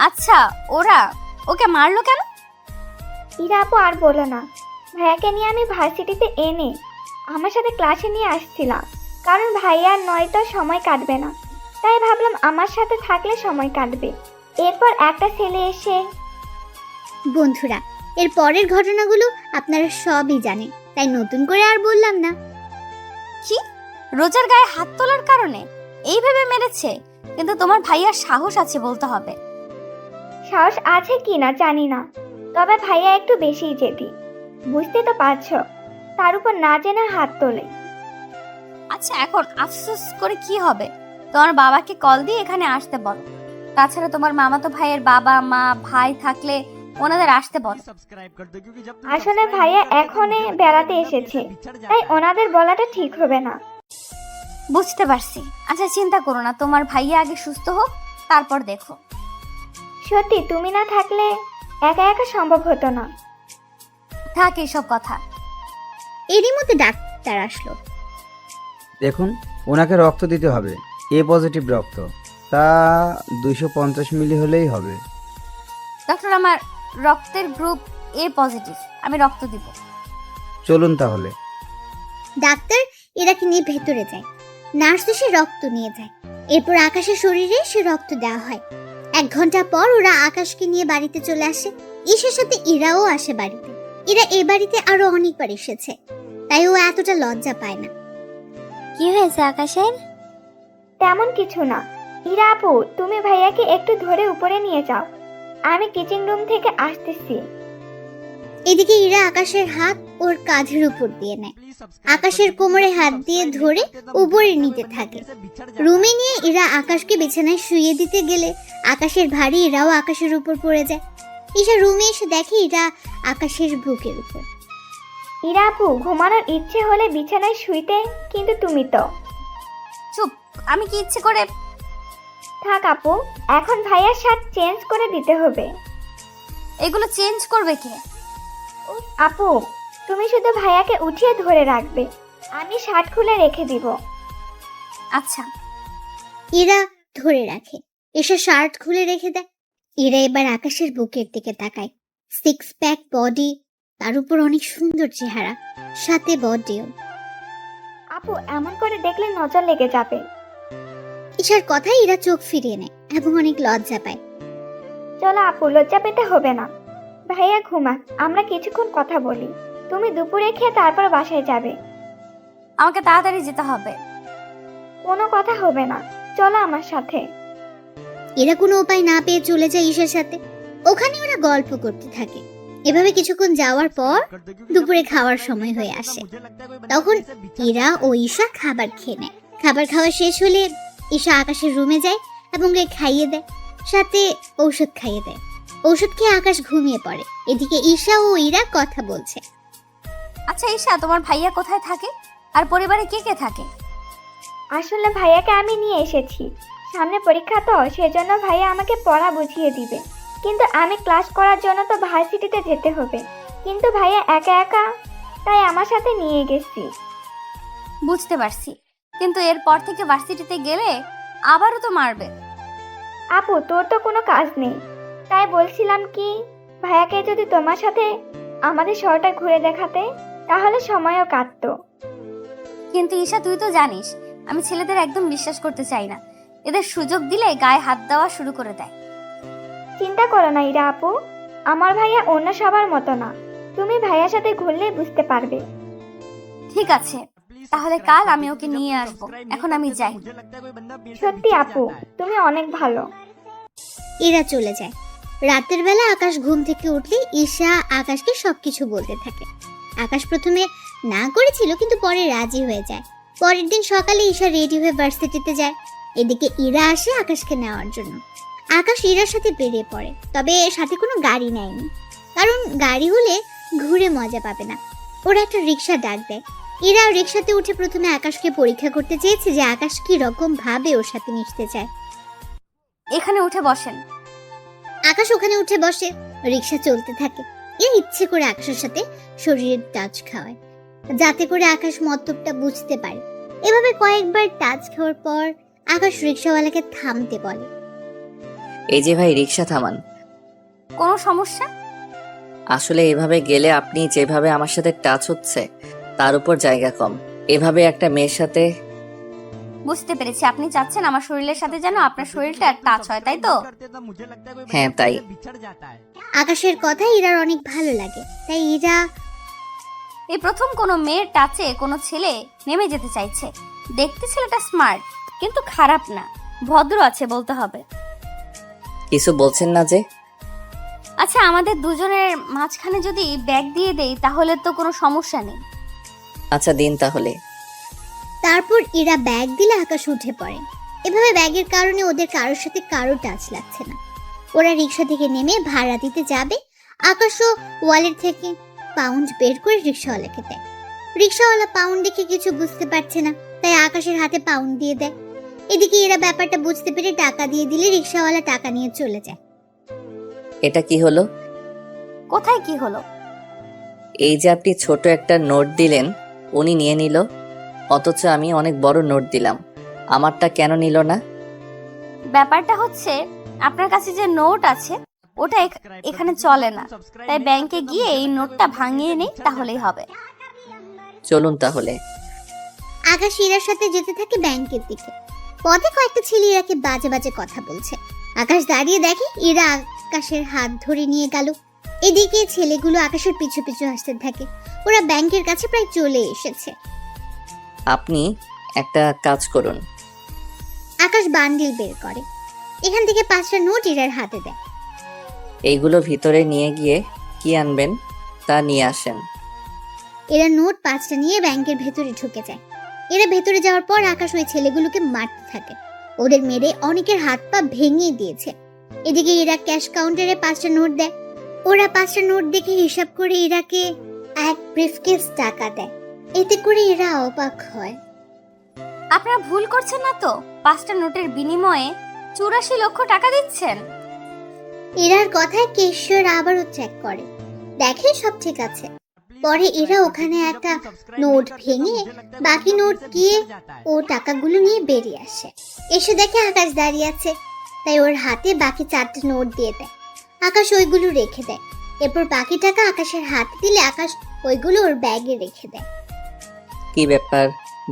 আচ্ছা, ওরা ওকে মারলো কেন? ইরা আপু আর বলো না, ভাইয়াকে নিয়ে আমি ভার্সিটিতে এনে আমার সাথে ক্লাসে নিয়ে আসছিলাম, কারণ ভাইয়ার নয়তো সময় কাটবে না, তাই ভাবলাম আমার সাথে থাকলে সময় কাটবে। এরপর একটা ছেলে এসে। বন্ধুরা, এর পরের ঘটনাগুলো আপনারা সবই জানেন, তাই নতুন করে আর বললাম না। কি, রোজার গায়ে হাত তোলার কারণে এইভাবে মেরেছে? কিন্তু তোমার ভাইয়ার সাহস আছে বলতে হবে। সাহস আছে কি না জানি না, তবে ভাইয়া একটু বেশিই জেদি, বুঝতে তো পারছো। তার উপর না জেনে হাত তোলে। আচ্ছা, এখন আফসোস করে কি হবে? তোমার বাবাকে কল দিয়ে এখানে আসতে বলো। তাছাড়া তোমার মামাতো ভাইয়ের বাবা মা ভাই থাকলে ওনাদের আসতে বলো। আসলে ভাইয়া এখনে বেড়াতে এসেছে, তাই ওনাদের বলাটা ঠিক হবে না। বুঝতে পারছি। আচ্ছা চিন্তা করো না, তোমার ভাইয়া আগে সুস্থ হোক, তারপর দেখো। সত্যি তুমি না থাকলে একা একা সম্ভব হতো না। থাক এইসব কথা। এরই মধ্যে ডাক্তার আসলো। দেখুন, ওনাকে রক্ত দিতে হবে, এ পজিটিভ রক্ত, তা 250 মিলি হলেই হবে। ডক্টর, আমার রক্তের গ্রুপ এ পজিটিভ, আমি রক্ত দিব। চলুন তাহলে। ডাক্তার ইরাকে নিয়ে ভেতরে যায়। নার্স এসে রক্ত নিয়ে যায়। এরপর আকাশের শরীরে সে রক্ত দেওয়া হয়। 1 ঘন্টা পর ওরা আকাশকে নিয়ে বাড়িতে চলে আসে। ঈশার সাথে ইরাও আসে বাড়িতে। ইরা এ বাড়িতে আরো অনেকবার এসেছে, তাই ও এতটা লজ্জা পায় না। কি হয়েছে আকাশের? তেমন কিছু না। ইরা আপু, তুমি ভাইয়াকে একটু ধরে উপরে নিয়ে যাও, আমি কিচেন রুম থেকে আসতেছি। এদিকে ইরা আকাশের হাত ওর কাঁধের উপর দিয়ে নেয়। আকাশের কোমরে হাত দিয়ে ধরে উপরে নিতে থাকে। রুমে নিয়ে ইরা আকাশকে বিছানায় শুইয়ে দিতে গেলে আকাশের ভারী ইরাও আকাশের উপর পড়ে যায়। ঈশা রুমে এসে দেখে ইরা আকাশের বুকের উপর। ইরা আপু, ঘুমানোর ইচ্ছে হলে বিছানায় শুইতে, কিন্তু তুমি তো। চুপ, আমি কি ইচ্ছে করে? থাক আপু, এখন ভাইয়ার শার্ট চেঞ্জ করে দিতে হবে। এগুলো চেঞ্জ করবে কে? আপু, তুমি শুধু ভাইয়াকে উঠিয়ে ধরে রাখবে, আমি শার্ট খুলে রেখে দিব। আচ্ছা। ইরা ধরে রাখে, ঈশা শার্ট খুলে রেখে দেয়। ইরা এবার আকাশের বুকের দিকে তাকায়। 6 প্যাক বডি, তার উপর অনেক সুন্দর চেহারা, সাথে বডিও। আপু, এমন করে দেখলে নজর লেগে যাবে। ঈশার কথায় ইরা চোখ ফিরিয়ে নেয় এবং অনেক লজ্জা পায়। চলো আপু, লজ্জা পেতে হবে না। ভাইয়া ঘুমাক, আমরা কিছুক্ষণ কথা বলি। তুমি দুপুরে খেয়ে তারপর বাসায় যাবে। আমাকে তাড়াতাড়ি যেতে হবে। কোনো কথা হবে না, চলো আমার সাথে। এরা কোনো উপায় না পেয়ে চলে যায় ঈশার সাথে। ওখানে ওরা গল্প করতে থাকে। এভাবে কিছুক্ষণ যাওয়ার পর দুপুরে খাওয়ার সময় হয়ে আসে। তখন ইরা ও ঈশা খাবার খেয়ে নেয়। খাবার খাওয়া শেষ হলে ঈশা আকাশের রুমে যায় এবং ওকে খাইয়ে দেয়, সাথে ঔষধ খাইয়ে দেয়। ঔষধ খেয়ে আকাশ ঘুমিয়ে পড়ে। এদিকে ঈশা ও ইরা কথা বলছে। আচ্ছা ঈশা, তোমার ভাইয়া কোথায় থাকে আর পরিবারে কে কে থাকে? আসলে ভাইয়াকে আমি নিয়ে এসেছি, সামনে পরীক্ষা তো, সেজন্য ভাইয়া আমাকে পড়া বুঝিয়ে দিবে। কিন্তু আমি ক্লাস করার জন্য তো ভার্সিটিতে যেতে হবে, কিন্তু ভাইয়া একা একা, তাই আমার সাথে নিয়ে গেছি। বুঝতে পারছি, কিন্তু এরপর থেকে ভার্সিটিতে গেলে আবারও তো মারবে। আপু, তোর তো কোনো কাজ নেই, তাই বলছিলাম কি, ভাইয়াকে যদি তোমার সাথে আমাদের শহরটা ঘুরে দেখাতে, তাহলে সময়ও কাটতো। কিন্তু ঈশা, তুই তো জানিস আমি ছেলেদের একদম বিশ্বাস করতে চাই না। এদের সুযোগ দিলে গায়ে হাত দেওয়া শুরু করে দেয়। চিন্তা করো না ইরা আপু, আমার ভাইয়া অন্য সবার মতো না। তুমি ভাইয়ার সাথে ঘুরলে বুঝতে পারবে। ঠিক আছে, তাহলে কাল আমি ওকে নিয়ে আসবো। এখন আমি যাই। সত্যি আপু, তুমি অনেক ভালো। এরা চলে যায়। রাতের বেলা আকাশ ঘুম থেকে উঠলে ঈশা আকাশকে সবকিছু বলতে থাকে। আকাশ প্রথমে না করেছিল, কিন্তু পরে রাজি হয়ে যায়। পরের দিন সকালে ঈশা রেডি হয়ে ভার্সিটিতে যায়। এদিকে ইরা আসে আকাশকে নেওয়ার জন্য। আকাশ ইরার সাথে বেরিয়ে পড়ে, তবে সাথে কোনো গাড়ি নেয়নি, কারণ গাড়ি হলে ঘুরে মজা পাবে না। ওরা একটা রিক্সা ডাক দেয়। ইরা রিক্সাতে উঠে প্রথমে আকাশকে পরীক্ষা করতে চেয়েছে যে আকাশ কি রকম ভাবে ওর সাথে মিশতে চায়। এখানে উঠে বসেন। আকাশ ওখানে উঠে বসে। রিক্সা চলতে থাকে। এর ইচ্ছে করে আকাশের সাথে শরীরের টাচ খাওয়ায়, যাতে করে আকাশ মতলবটা বুঝতে পারে। এভাবে কয়েকবার টাচ খাওয়ার পর আকাশ রিক্সাওয়ালাকে থামতে বলে। এই যে ভাই, রিক্সা থামান। কোনো সমস্যা? আসলে এভাবে গেলে আপনি যেভাবে আমার সাথে টাচ হচ্ছে তার উপর জায়গা কম। এভাবে একটা মেয়ের সাথে। বুঝতে পেরেছি, আপনি চাচ্ছেন আমার শরীরের সাথে যেন আপনার শরীরটা টাচ হয়, তাই তো? হ্যাঁ, তাই। আকাশের কথা ইরার অনেক ভালো লাগে, তাই ইরা এই প্রথম কোনো মেয়ের টাচে কোনো ছেলে নেমে যেতে চাইছে। দেখতে ছেলেটা স্মার্ট, কিন্তু খারাপ না, ভদ্র আছে বলতে হবে। কিছু বলছেন না যে? আচ্ছা, আমাদের দুজনের মাঝখানে যদি ব্যাগ দিয়ে দেই তাহলে তো কোনো সমস্যা নেই। আচ্ছা, দিন তাহলে। তারপর ইরা ব্যাগ দিলে আকাশ উঠে পড়ে। এভাবে ব্যাগের কারণে ওদের কারোর সাথে কারো টাচ লাগছে না। ওরা রিক্সা থেকে নেমে ভাড়া দিতে যাবে। আকাশও ওয়ালেট থেকে পাউন্ড বের করে রিক্সাওয়ালাকে দেয়। রিক্সাওয়ালা পাউন্ড দেখে কিছু বুঝতে পারছে না, তাই আকাশের হাতে পাউন্ড দিয়ে দেয়। এদিকে এরা ব্যাপারটা বুঝতে পেরে টাকা দিয়ে দিলে রিক্সাওয়ালা টাকা নিয়ে চলে যায়। এটা কি হলো? কোথায় কি হলো? এই যে আপনি ছোট একটা নোট দিলেন, উনি নিয়ে নিল, অথচ আমি অনেক বড় নোট দিলাম, আমারটা কেন নিল না? ব্যাপারটা হচ্ছে আপনার কাছে যে নোট আছে ওটা এখানে চলে না, তাই ব্যাংকে গিয়ে এই নোটটা ভাঙিয়ে নেই, তাহলেই হবে। চলুন তাহলে। আকাশ ইরার সাথে যেতে থাকে ব্যাংকের দিকে। পথে কয়েকটা ছেলে ইরাকে বাজে বাজে কথা বলছে। আকাশ দাঁড়িয়ে দেখে ইরা আকাশের হাত ধরে নিয়ে গেল। এদিকে ছেলেগুলো আকাশের পিছু পিছু আসতে থাকে। ওরা ব্যাংকের কাছে প্রায় চলে এসেছে। আপনি একটা কাজ করুন। আকাশ বান্ডিল বের করে, এখান থেকে 5টা নোট ইরার হাতে দেয়। এইগুলো ভিতরে নিয়ে গিয়ে কি আনবেন তা নিয়ে আসেন। এরা নোট 5টা নিয়ে ব্যাংকের ভেতরে ঢুকে যায়। এরা ভেতরে যাওয়ার পর আকাশ ওই ছেলেগুলোকে মারতে থাকে। ওদের মেরে অনেকের হাত পা ভেঙে দিয়েছে। এদিকে এরা ক্যাশ কাউন্টারে 5টা নোট দেয়। ওরা 5টা নোট দেখে হিসাব করে ইরাকে এক ব্রিফকেস টাকা দেয়। এতে করে এরা অবাক হয়। আপনারা ভুল করছেন না তো? 5টা নোটের বিনিময়ে 84 লক্ষ টাকা দিচ্ছেন। ইরার কথায় কেশর আবারও চেক করে, দেখে সব ঠিক আছে। পরে এরা ওখানে একটা নোট ভেঙে বাকি নোট গিয়ে ও টাকাগুলো নিয়ে বেরিয়ে আসে। এসে দেখে আকাশ দাঁড়িয়ে আছে, তাই ওর হাতে বাকি 4টা নোট দিয়ে দেয়। আকাশ ওইগুলো রেখে দেয়। এরপর বাকি টাকা আকাশের হাতে দিলে আকাশ ওইগুলো ওর ব্যাগে রেখে দেয়। কি ব্যাপার,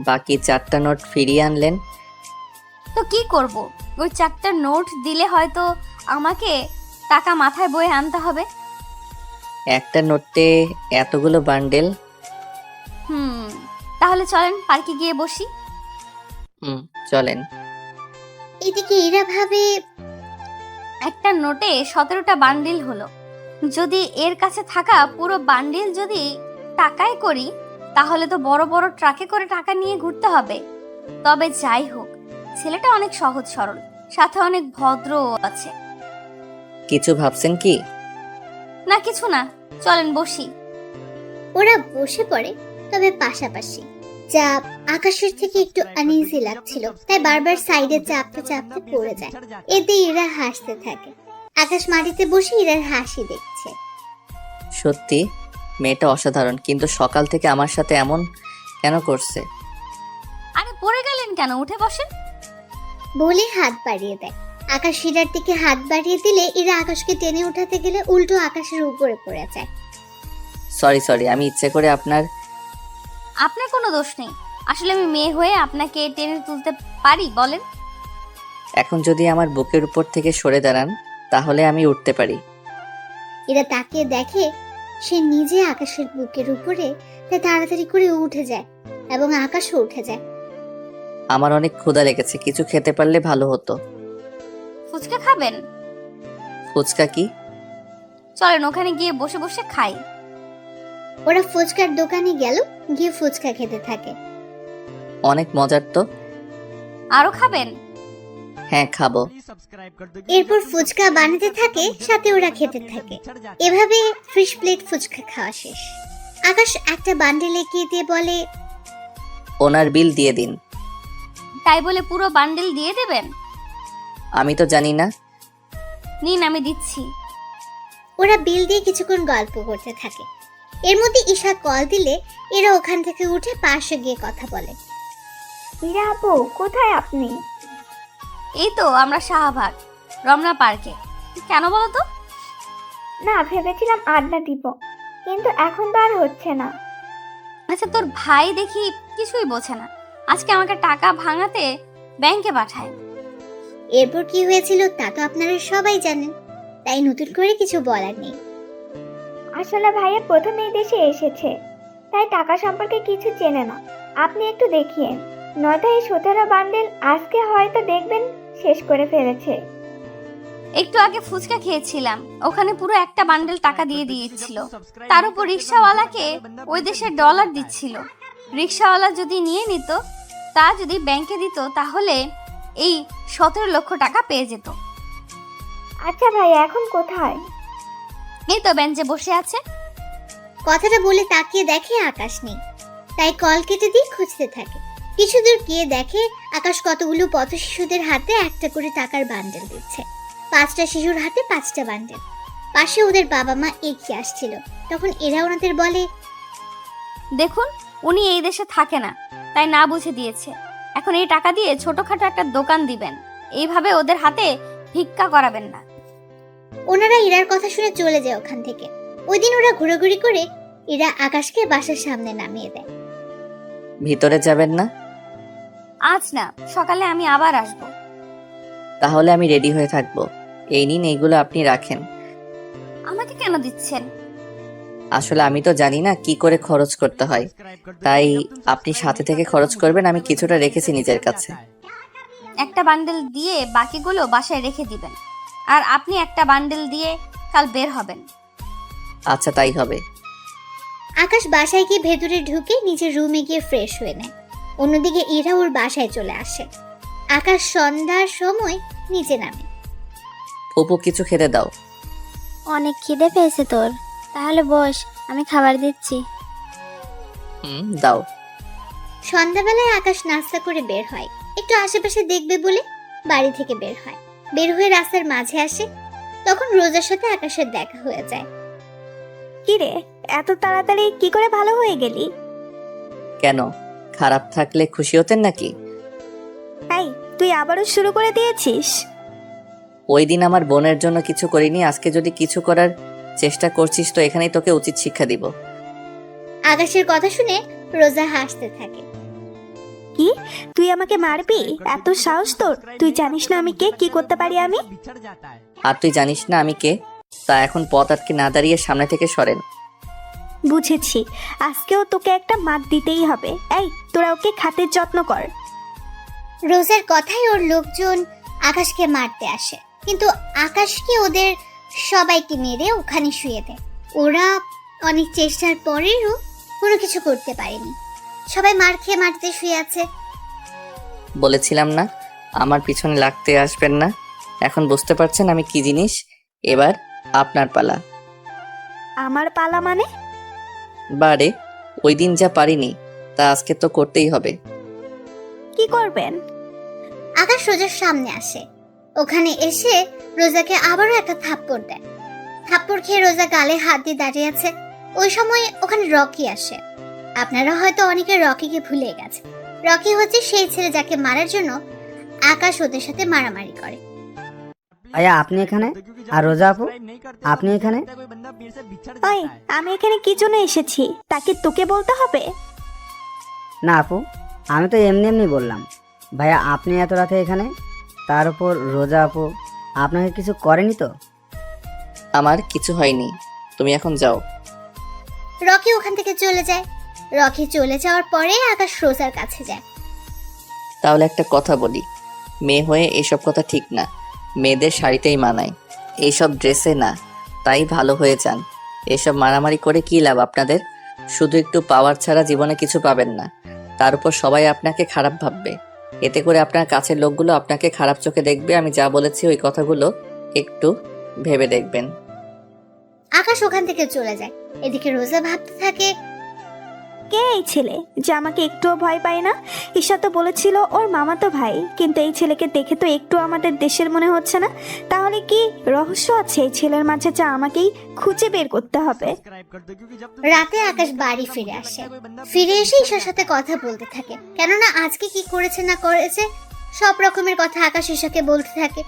বাকি 4টা নোট ফিরিয়ে আনলেন? তো কি করব, ওই 4টা নোট দিলে হয়তো আমাকে টাকা মাথায় বয়ে আনতে হবে। একটা নোটে এতগুলো বান্ডেল? তাহলে চলেন পার্কে গিয়ে বসি। চলেন। এদিকে এরা ভাবে একটা নোটে 17টা বান্ডিল হলো, যদি এর কাছে থাকা পুরো বান্ডিল যদি টাকায় করি তাহলে তো বড় বড় ট্রাকে করে টাকা নিয়ে ঘুরতে হবে। তবে যাই হোক, ছেলেটা অনেক সহজ সরল, সাথে অনেক ভদ্রও আছে। কিছু ভাবছেন কি? না কিছু না, চলেন বসি। ওরা বসে পড়ে, তবে পাশাপাশি। চাপ আকাশের থেকে একটু আনইজি লাগছিল, তাই বারবার সাইডে চাপতে চাপতে পড়ে যায়। এতে ইরা হাসতে থাকে। আকাশ মাটিতে বসে ইরার হাসি দেখছে। সত্যি মেয়েটা অসাধারণ, কিন্তু সকাল থেকে আমার সাথে এমন কেন করছে? আরে পড়ে গেলেন কেন, উঠে বসেন। বলে হাত বাড়িয়ে দেয়। আকাশ ইরার দিকে হাত বাড়িয়ে দিলে ইরা আকাশকে টেনে উঠাতে গেলে উল্টো আকাশের উপরে পড়ে যায়। সরি, আমি ইচ্ছে করে আপনার কোনো দোষ নেই। আসলে আমি মেয়ে হয়ে আপনাকে টেনে তুলতে পারি বলেন? এখন যদি আমার বুকের উপর থেকে সরে দাঁড়ান তাহলে আমি উঠতে পারি। এরা তাকিয়ে দেখে সে নিজে আকাশের বুকের উপরে, তাই তাড়াতাড়ি করে উঠে যায় এবং আকাশও উঠে যায়। আমার অনেক ক্ষুধা লেগেছে, কিছু খেতে পারলে ভালো হতো। ফুচকা খাবেন? ফুচকা কি? চলেন ওখানে গিয়ে বসে বসে খাই। ওরা ফুচকার দোকানে গেল, গিয়ে ফুচকা খেতে থাকে। অনেক মজার তো। আরো খাবেন? হ্যাঁ খাবো। এরপর ফুচকা বানাতে থাকে, সাথে ওরা খেতে থাকে। এভাবে ফিশ প্লেট ফুচকা খাওয়া শেষ। আকাশ একটা বান্ডেল এগিয়ে দিয়ে বলে, ওনার বিল দিয়ে দিন। তাই বলে পুরো বান্ডেল দিয়ে দেবেন? আমি তো জানি না। নিন আমি দিচ্ছি। ওরা বিল দিয়ে কিছুক্ষণ গল্প করতে থাকে। এর মধ্যে ঈশা কল দিলে এরা ওখান থেকে উঠে পাশে গিয়ে কথা বলে। ইরা আপু, কোথায় আপনি? এই তো আমরা শাহবাগ রমনা পার্কে। কেন বলো তো? না, ভেবেছিলাম আড্ডা দিব, কিন্তু এখন তো আর হচ্ছে না। আচ্ছা, তোর ভাই দেখি কিছুই বোঝে না, আজকে আমাকে টাকা ভাঙাতে ব্যাংকে পাঠায়। এরপর কি হয়েছিল তা তো আপনারা সবাই জানেন, তাই নতুন করে কিছু বলার নেই। আসলে ভাইয়া প্রথম এই দেশে এসেছে, তাই টাকা সম্পর্কে কিছু চেনে না। আপনি একটু দেখিয়েন, নয়তো এই 17 বান্ডেল আজকে হয়তো দেখবেন শেষ করে ফেলেছে। একটু আগে ফুচকা খেয়েছিলাম, ওখানে পুরো একটা বান্ডেল টাকা দিয়ে দিয়েছিল। তার উপর রিক্সাওয়ালাকে ওই দেশের ডলার দিচ্ছিল। রিক্সাওয়ালা যদি নিয়ে নিত, তা যদি ব্যাংকে দিত, তাহলে এই 17 লক্ষ টাকা পেয়ে যেত। আচ্ছা ভাইয়া, এখন কোথায়? এই তো বেঞ্চে বসে আছে। কথাটা বলে তাকিয়ে দেখে আকাশ নেই, তাই কল কেটে দিয়ে খুঁজতে থাকে। কিছু দূর গিয়ে দেখে আকাশ কতগুলো পথ শিশুদের হাতে একটা করে টাকার বান্ডেল দিচ্ছে। 5টা শিশুর হাতে 5টা বান্ডেল। পাশে ওদের বাবা মা এগিয়ে আসছিল, তখন এরা ওনাদের বলে, দেখুন উনি এই দেশে থাকে না, তাই না বুঝে দিয়েছে। এখন এই টাকা দিয়ে ছোটখাটো একটা দোকান দিবেন, এইভাবে ওদের হাতে ভিক্ষা করাবেন না। ওনারা ইরার কথা শুনে চলে যায় ওখান থেকে। ওই দিন ওরা ঘোরাঘুরি করে ইরা আকাশকে বাসার সামনে নামিয়ে দেয়। ভিতরে যাবেন না? আজ না, সকালে আমি আবার আসবো। তাহলে আমি রেডি হয়ে থাকবো। এই নিন, এইগুলো আপনি রাখেন। আমাকে কেন দিচ্ছেন? আসলে আমি তো জানি না কি করে খরচ করতে হয়, তাই আপনি সাথে থেকে খরচ করবেন। আমি কিছুটা রেখেছি নিজের কাছে। একটা বান্ডেল দিয়ে বাকিগুলো বাসায় রেখে দিবেন, আর আপনি একটা বান্ডেল দিয়ে কাল বের হবেন। আচ্ছা, তাই হবে। আকাশ বাসায় গিয়ে ভেতরে ঢুকে নিজের রুমে গিয়ে ফ্রেশ হয়ে নেয়। অন্যদিকে ইরা ওর বাসায় চলে আসে। আকাশ সন্ধ্যার সময় নিচে নামে। ফুপু, কিছু খেতে দাও। অনেক খিদে পেয়েছে তোর, তাহলে বস, আমি খাবার দিচ্ছি। দাও। সন্ধ্যাবেলায় আকাশ নাস্তা করে বের হয়। একটু আশেপাশে দেখবে বলে বাড়ি থেকে বের হয়। বের হয়ে রাস্তার মাঝে আসে, তখন রোজার সাথে আকাশের দেখা হয়ে যায়। কি রে, এত তাড়াতাড়ি কি করে ভালো হয়ে গেলি? কেন, খারাপ থাকলে খুশি হতেন নাকি? এই, তুই আবারও শুরু করে দিয়েছিস? ওই দিন আমার বোনের জন্য কিছু করিনি, আজকে যদি কিছু করার চেষ্টা করছিস তো এখানেই তোকে উচিত শিক্ষা দিব। আকাশের কথা শুনে রোজা হাসতে থাকে। কি, তুই আমাকে মারবি? এত সাহস তোর? তুই জানিস না আমি কে, কি করতে পারি আমি? আর তুই জানিস না আমি কে? তা এখন পথ আটকে না দাঁড়িয়ে সামনে থেকে সরেন। বুঝেছি, আজকেও তোকে একটা মার দিতেই হবে। এই, তোরা ওকে খাতের যত্ন কর। রোজার কথায় ওর লোকজন আকাশকে মারতে আসে, কিন্তু আকাশকে ওদের সবাইকে মেরে ওখানে শুয়ে দেয়। ওরা অনেক চেষ্টার পরেও কোনো কিছু করতে পারেনি। সবাই মার খেয়ে মাটিতে শুয়ে আছে। বলেছিলাম না আমার পিছনে লাগতে আসবেন না। এখন বুঝতে পারছেন আমি কি জিনিস। এবার আপনার পালা। আমার পালা মানে? বারে, ওই দিন যা পারিনি তা আজকে তো করতেই হবে। কি করবেন? আকাশ রোজার সামনে আসে। ওখানে এসে রোজাকে আবারও একটা থাপ্পড় দেয়। থাপ্পড় খেয়ে রোজা গালে হাত দিয়ে দাঁড়িয়ে আছে। ওই সময় ওখানে রকি আসে। আপনারা হয়তো অনেকে রকিকে ভুলে গেছে। রকি হচ্ছে সেই ছেলে যাকে মারার জন্য আকাশ ওদের সাথে মারামারি করে। ভাইয়া, আপনি এখানে? আর রোজা আপু, আপনি এখানে? ওই, আমি এখানে কি জন্য এসেছি তা কি তোকে বলতে হবে? না আপু, আমি তো এমনি এমনি বললাম। ভাইয়া, আপনি এত রাতে এখানে? তার উপর রোজা আপু আপনাকে কিছু করেনি তো? আমার কিছু হয়নি, তুমি এখন যাও। রকি ওখান থেকে চলে যায়। রকি চলে যাওয়ার পরে আকাশ রোজার কাছে যায়। তাহলে একটা কথা বলি, মেয়ে হয়ে এসব কথা ঠিক না। মেয়েদের শাড়িতেই মানায়, এইসব ড্রেসে না। তাই ভালো হয়ে যান। এসব মারামারি করে কি লাভ আপনাদের? শুধু একটু পাওয়ার ছাড়া জীবনে কিছু পাবেন না। তার উপর সবাই আপনাকে খারাপ ভাববে। এতে করে আপনার কাছের লোকগুলো আপনাকে খারাপ চোখে দেখবে। আমি যা বলেছি ওই কথাগুলো একটু ভেবে দেখবেন। আকাশ ওখান থেকে চলে যায়। এদিকে রোজা ভাবতে থাকে, কে এই ছেলে যে আমাকে একটুও ভয় পায় না? ঈশা তো বলেছিল ওর মামাতো ভাই, কিন্তু এই ছেলেকে দেখে তো একটু আমাদের দেশের মনে হচ্ছে না। তাহলে কি রহস্য আছে এই ছেলের মাঝে যা আমাকেই খুঁজে বের করতে হবে? রাতে আকাশ বাড়ি ফিরে আসে। ফিরে এসে ঈশার সাথে কথা বলতে থাকে, কেননা আজকে কি করেছে না করেছে সব রকমের কথা আকাশ ঈশাকে বলতে থাকে।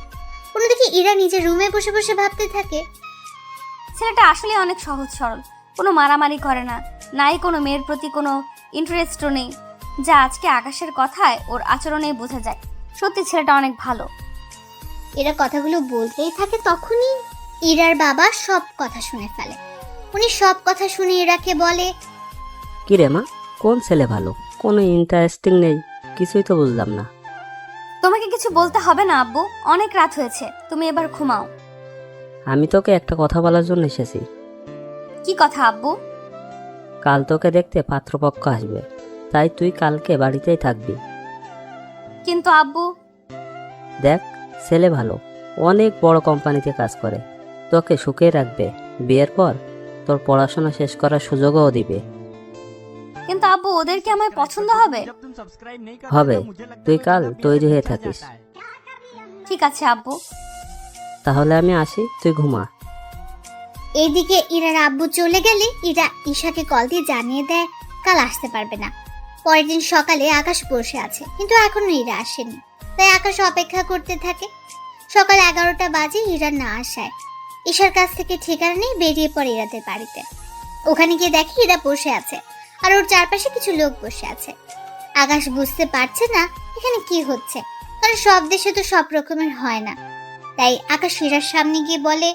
অন্যদিকে ইরা নিজের রুমে বসে বসে ভাবতে থাকে, ছেলেটা আসলে অনেক সহজ সরল, কোনো মারামারি করে না, নাই কোনো মেয়ের প্রতি কোনো ইন্টারেস্টও নেই, যা আজকে আকাশের কথায় ওর আচরণেই বোঝা যায়। সত্যি ছেলেটা অনেক ভালো। এরা কথাগুলো বলতেই থাকে, তখনই ইরার বাবা সব কথা শুনে ফেলে। উনি সব কথা শুনে ইরাকে বলে, কি রে মা, কোন ছেলে ভালো? কোনো ইন্টারেস্টিং নেই, কিছুই তো বুঝলাম না। তোমাকে কিছু বলতে হবে না আব্বু, অনেক রাত হয়েছে, তুমি এবার ঘুমাও। আমি তোকে একটা কথা বলার জন্য এসেছি। কি কথা আব্বু? কাল তোকে দেখতে পাত্রপক্ষ আসবে, তাই তুই কালকে বাড়িতেই থাকবি। কিন্তু আব্বু। দেখ, ছেলে ভালো, অনেক বড় কোম্পানিতে কাজ করে, তোকে সুখে রাখবে। বিয়ের পর তোর পড়াশোনা শেষ করার সুযোগও দিবে। কিন্তু আব্বু, ওদের কি আমায় পছন্দ হবে? হবে, তুই কাল তৈরি হয়ে থাকিস। ঠিক আছে আব্বু। তাহলে আমি আসি, তুই ঘুমা। এইদিকে ইরার আব্বু চলে গেলে ইরা ঈশাকে কল দিয়ে জানিয়ে দেয় কাল আসতে পারবে না। পরের দিন সকালে আকাশ বসে আছে, কিন্তু এখনো ইরা আসেনি। তাই আকাশ অপেক্ষা করতে থাকে। সকাল 11টা বাজে ইরা না আসায় ঈশার কাছ থেকে ঠিকানা নিয়ে বেরিয়ে পড়ে ইরাদের বাড়িতে। ওখানে গিয়ে দেখে ইরা বসে আছে আর ওর চারপাশে কিছু লোক বসে আছে। আকাশ বুঝতে পারছে না এখানে কি হচ্ছে, কারণ সব দেশে তো সব রকমের হয় না। তাই আকাশ ইরার সামনে গিয়ে বলে,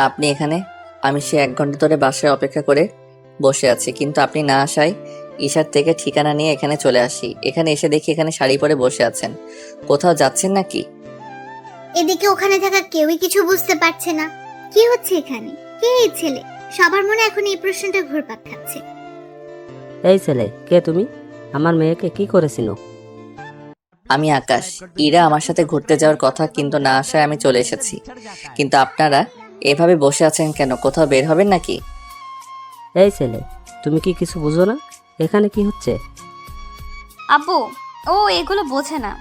আপনি এখানে? আমি সে 1 ঘন্টা ধরে বাসায় অপেক্ষা করে বসে আছি, কিন্তু আপনি না আসায় ঈশার থেকে ঠিকানা নিয়ে এখানে চলে আসি। এখানে এসে দেখি এখানে শাড়ি পরে বসে আছেন। কোথাও যাচ্ছেন নাকি? এদিকে ওখানে থাকা কেউই কিছু বুঝতে পারছে না কি হচ্ছে এখানে, কে এই ছেলে। সবার মনে এখন এই প্রশ্নটা ঘুরপাক খাচ্ছে। এই ছেলে, কে তুমি? আমার মেয়েকে কি করেছিল? আমি আকাশ। ইরা আমার সাথে ঘুরতে যাওয়ার কথা, কিন্তু না আসায় আমি চলে এসেছি। কিন্তু আপনারা এভাবে বসে আছেন কেন? কোথাও বের হবেন নাকি? এই ছেলে, তুমি কি কিছু বুঝো না? এখানে কি হচ্ছে? আব্বু, ও এগুলো বোঝে না।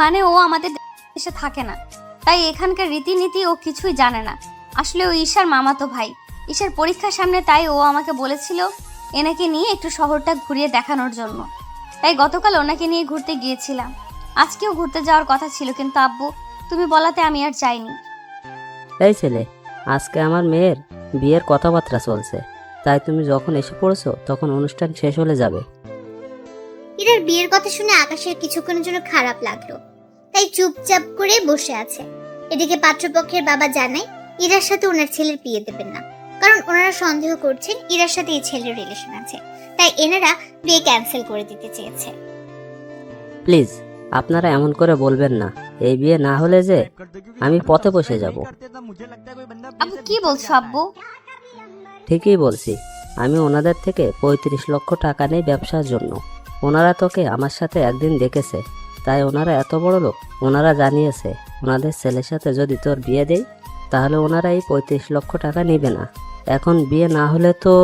মানে ও আমাদের দেশে থাকে না, তাই এখানকার রীতিনীতি ও কিছুই জানে না। আসলে ও ঈশার মামাতো ভাই। ঈশার পরীক্ষার সামনে, তাই ও আমাকে বলেছিল এনাকে নিয়ে একটু শহরটা ঘুরিয়ে দেখানোর জন্য। তাই গতকাল ওনাকে নিয়ে ঘুরতে গিয়েছিলাম। আজকেও ঘুরতে যাওয়ার কথা ছিল, কিন্তু আব্বু তুমি বলাতে আমি আর যাইনি। এই ছেলে, আজকে আমার মেয়ের বিয়ের কথাবার্তা চলছে, তাই তুমি যখন এসে পড়েছো তখন অনুষ্ঠান শেষ হলে যাবে। ইরার বিয়ের কথা শুনে আকাশের কিছুক্ষণের জন্য খারাপ লাগলো, তাই চুপচাপ করে বসে আছে। এদিকে পাত্রপক্ষের বাবা জানায় ইরার সাথে ওনার ছেলের বিয়ে দেবেন না, কারণ ওনারা সন্দেহ করছেন ইরার সাথে এই ছেলের রিলেশন আছে। তাই এনারা বিয়ে ক্যান্সেল করে দিতে চেয়েছে। প্লিজ, আপনারা এমন করে বলবেন না। এই বিয়ে না হলে যে আমি পথে বসে যাব। আব্বু কি বলছো আব্বু? ঠিকই বলছি। আমি ওনাদের থেকে 35 লক্ষ টাকা নেই ব্যবসার জন্য। ওনারা তোকে আমার সাথে একদিন দেখেছে, তাই ওনারা এত বড় লোক। ওনারা জানিয়েছে ওনাদের ছেলের সাথে যদি তোর বিয়ে দেই তাহলে ওনারা এই 35 লক্ষ টাকা নেবে না। এখন বিয়ে না হলে তো...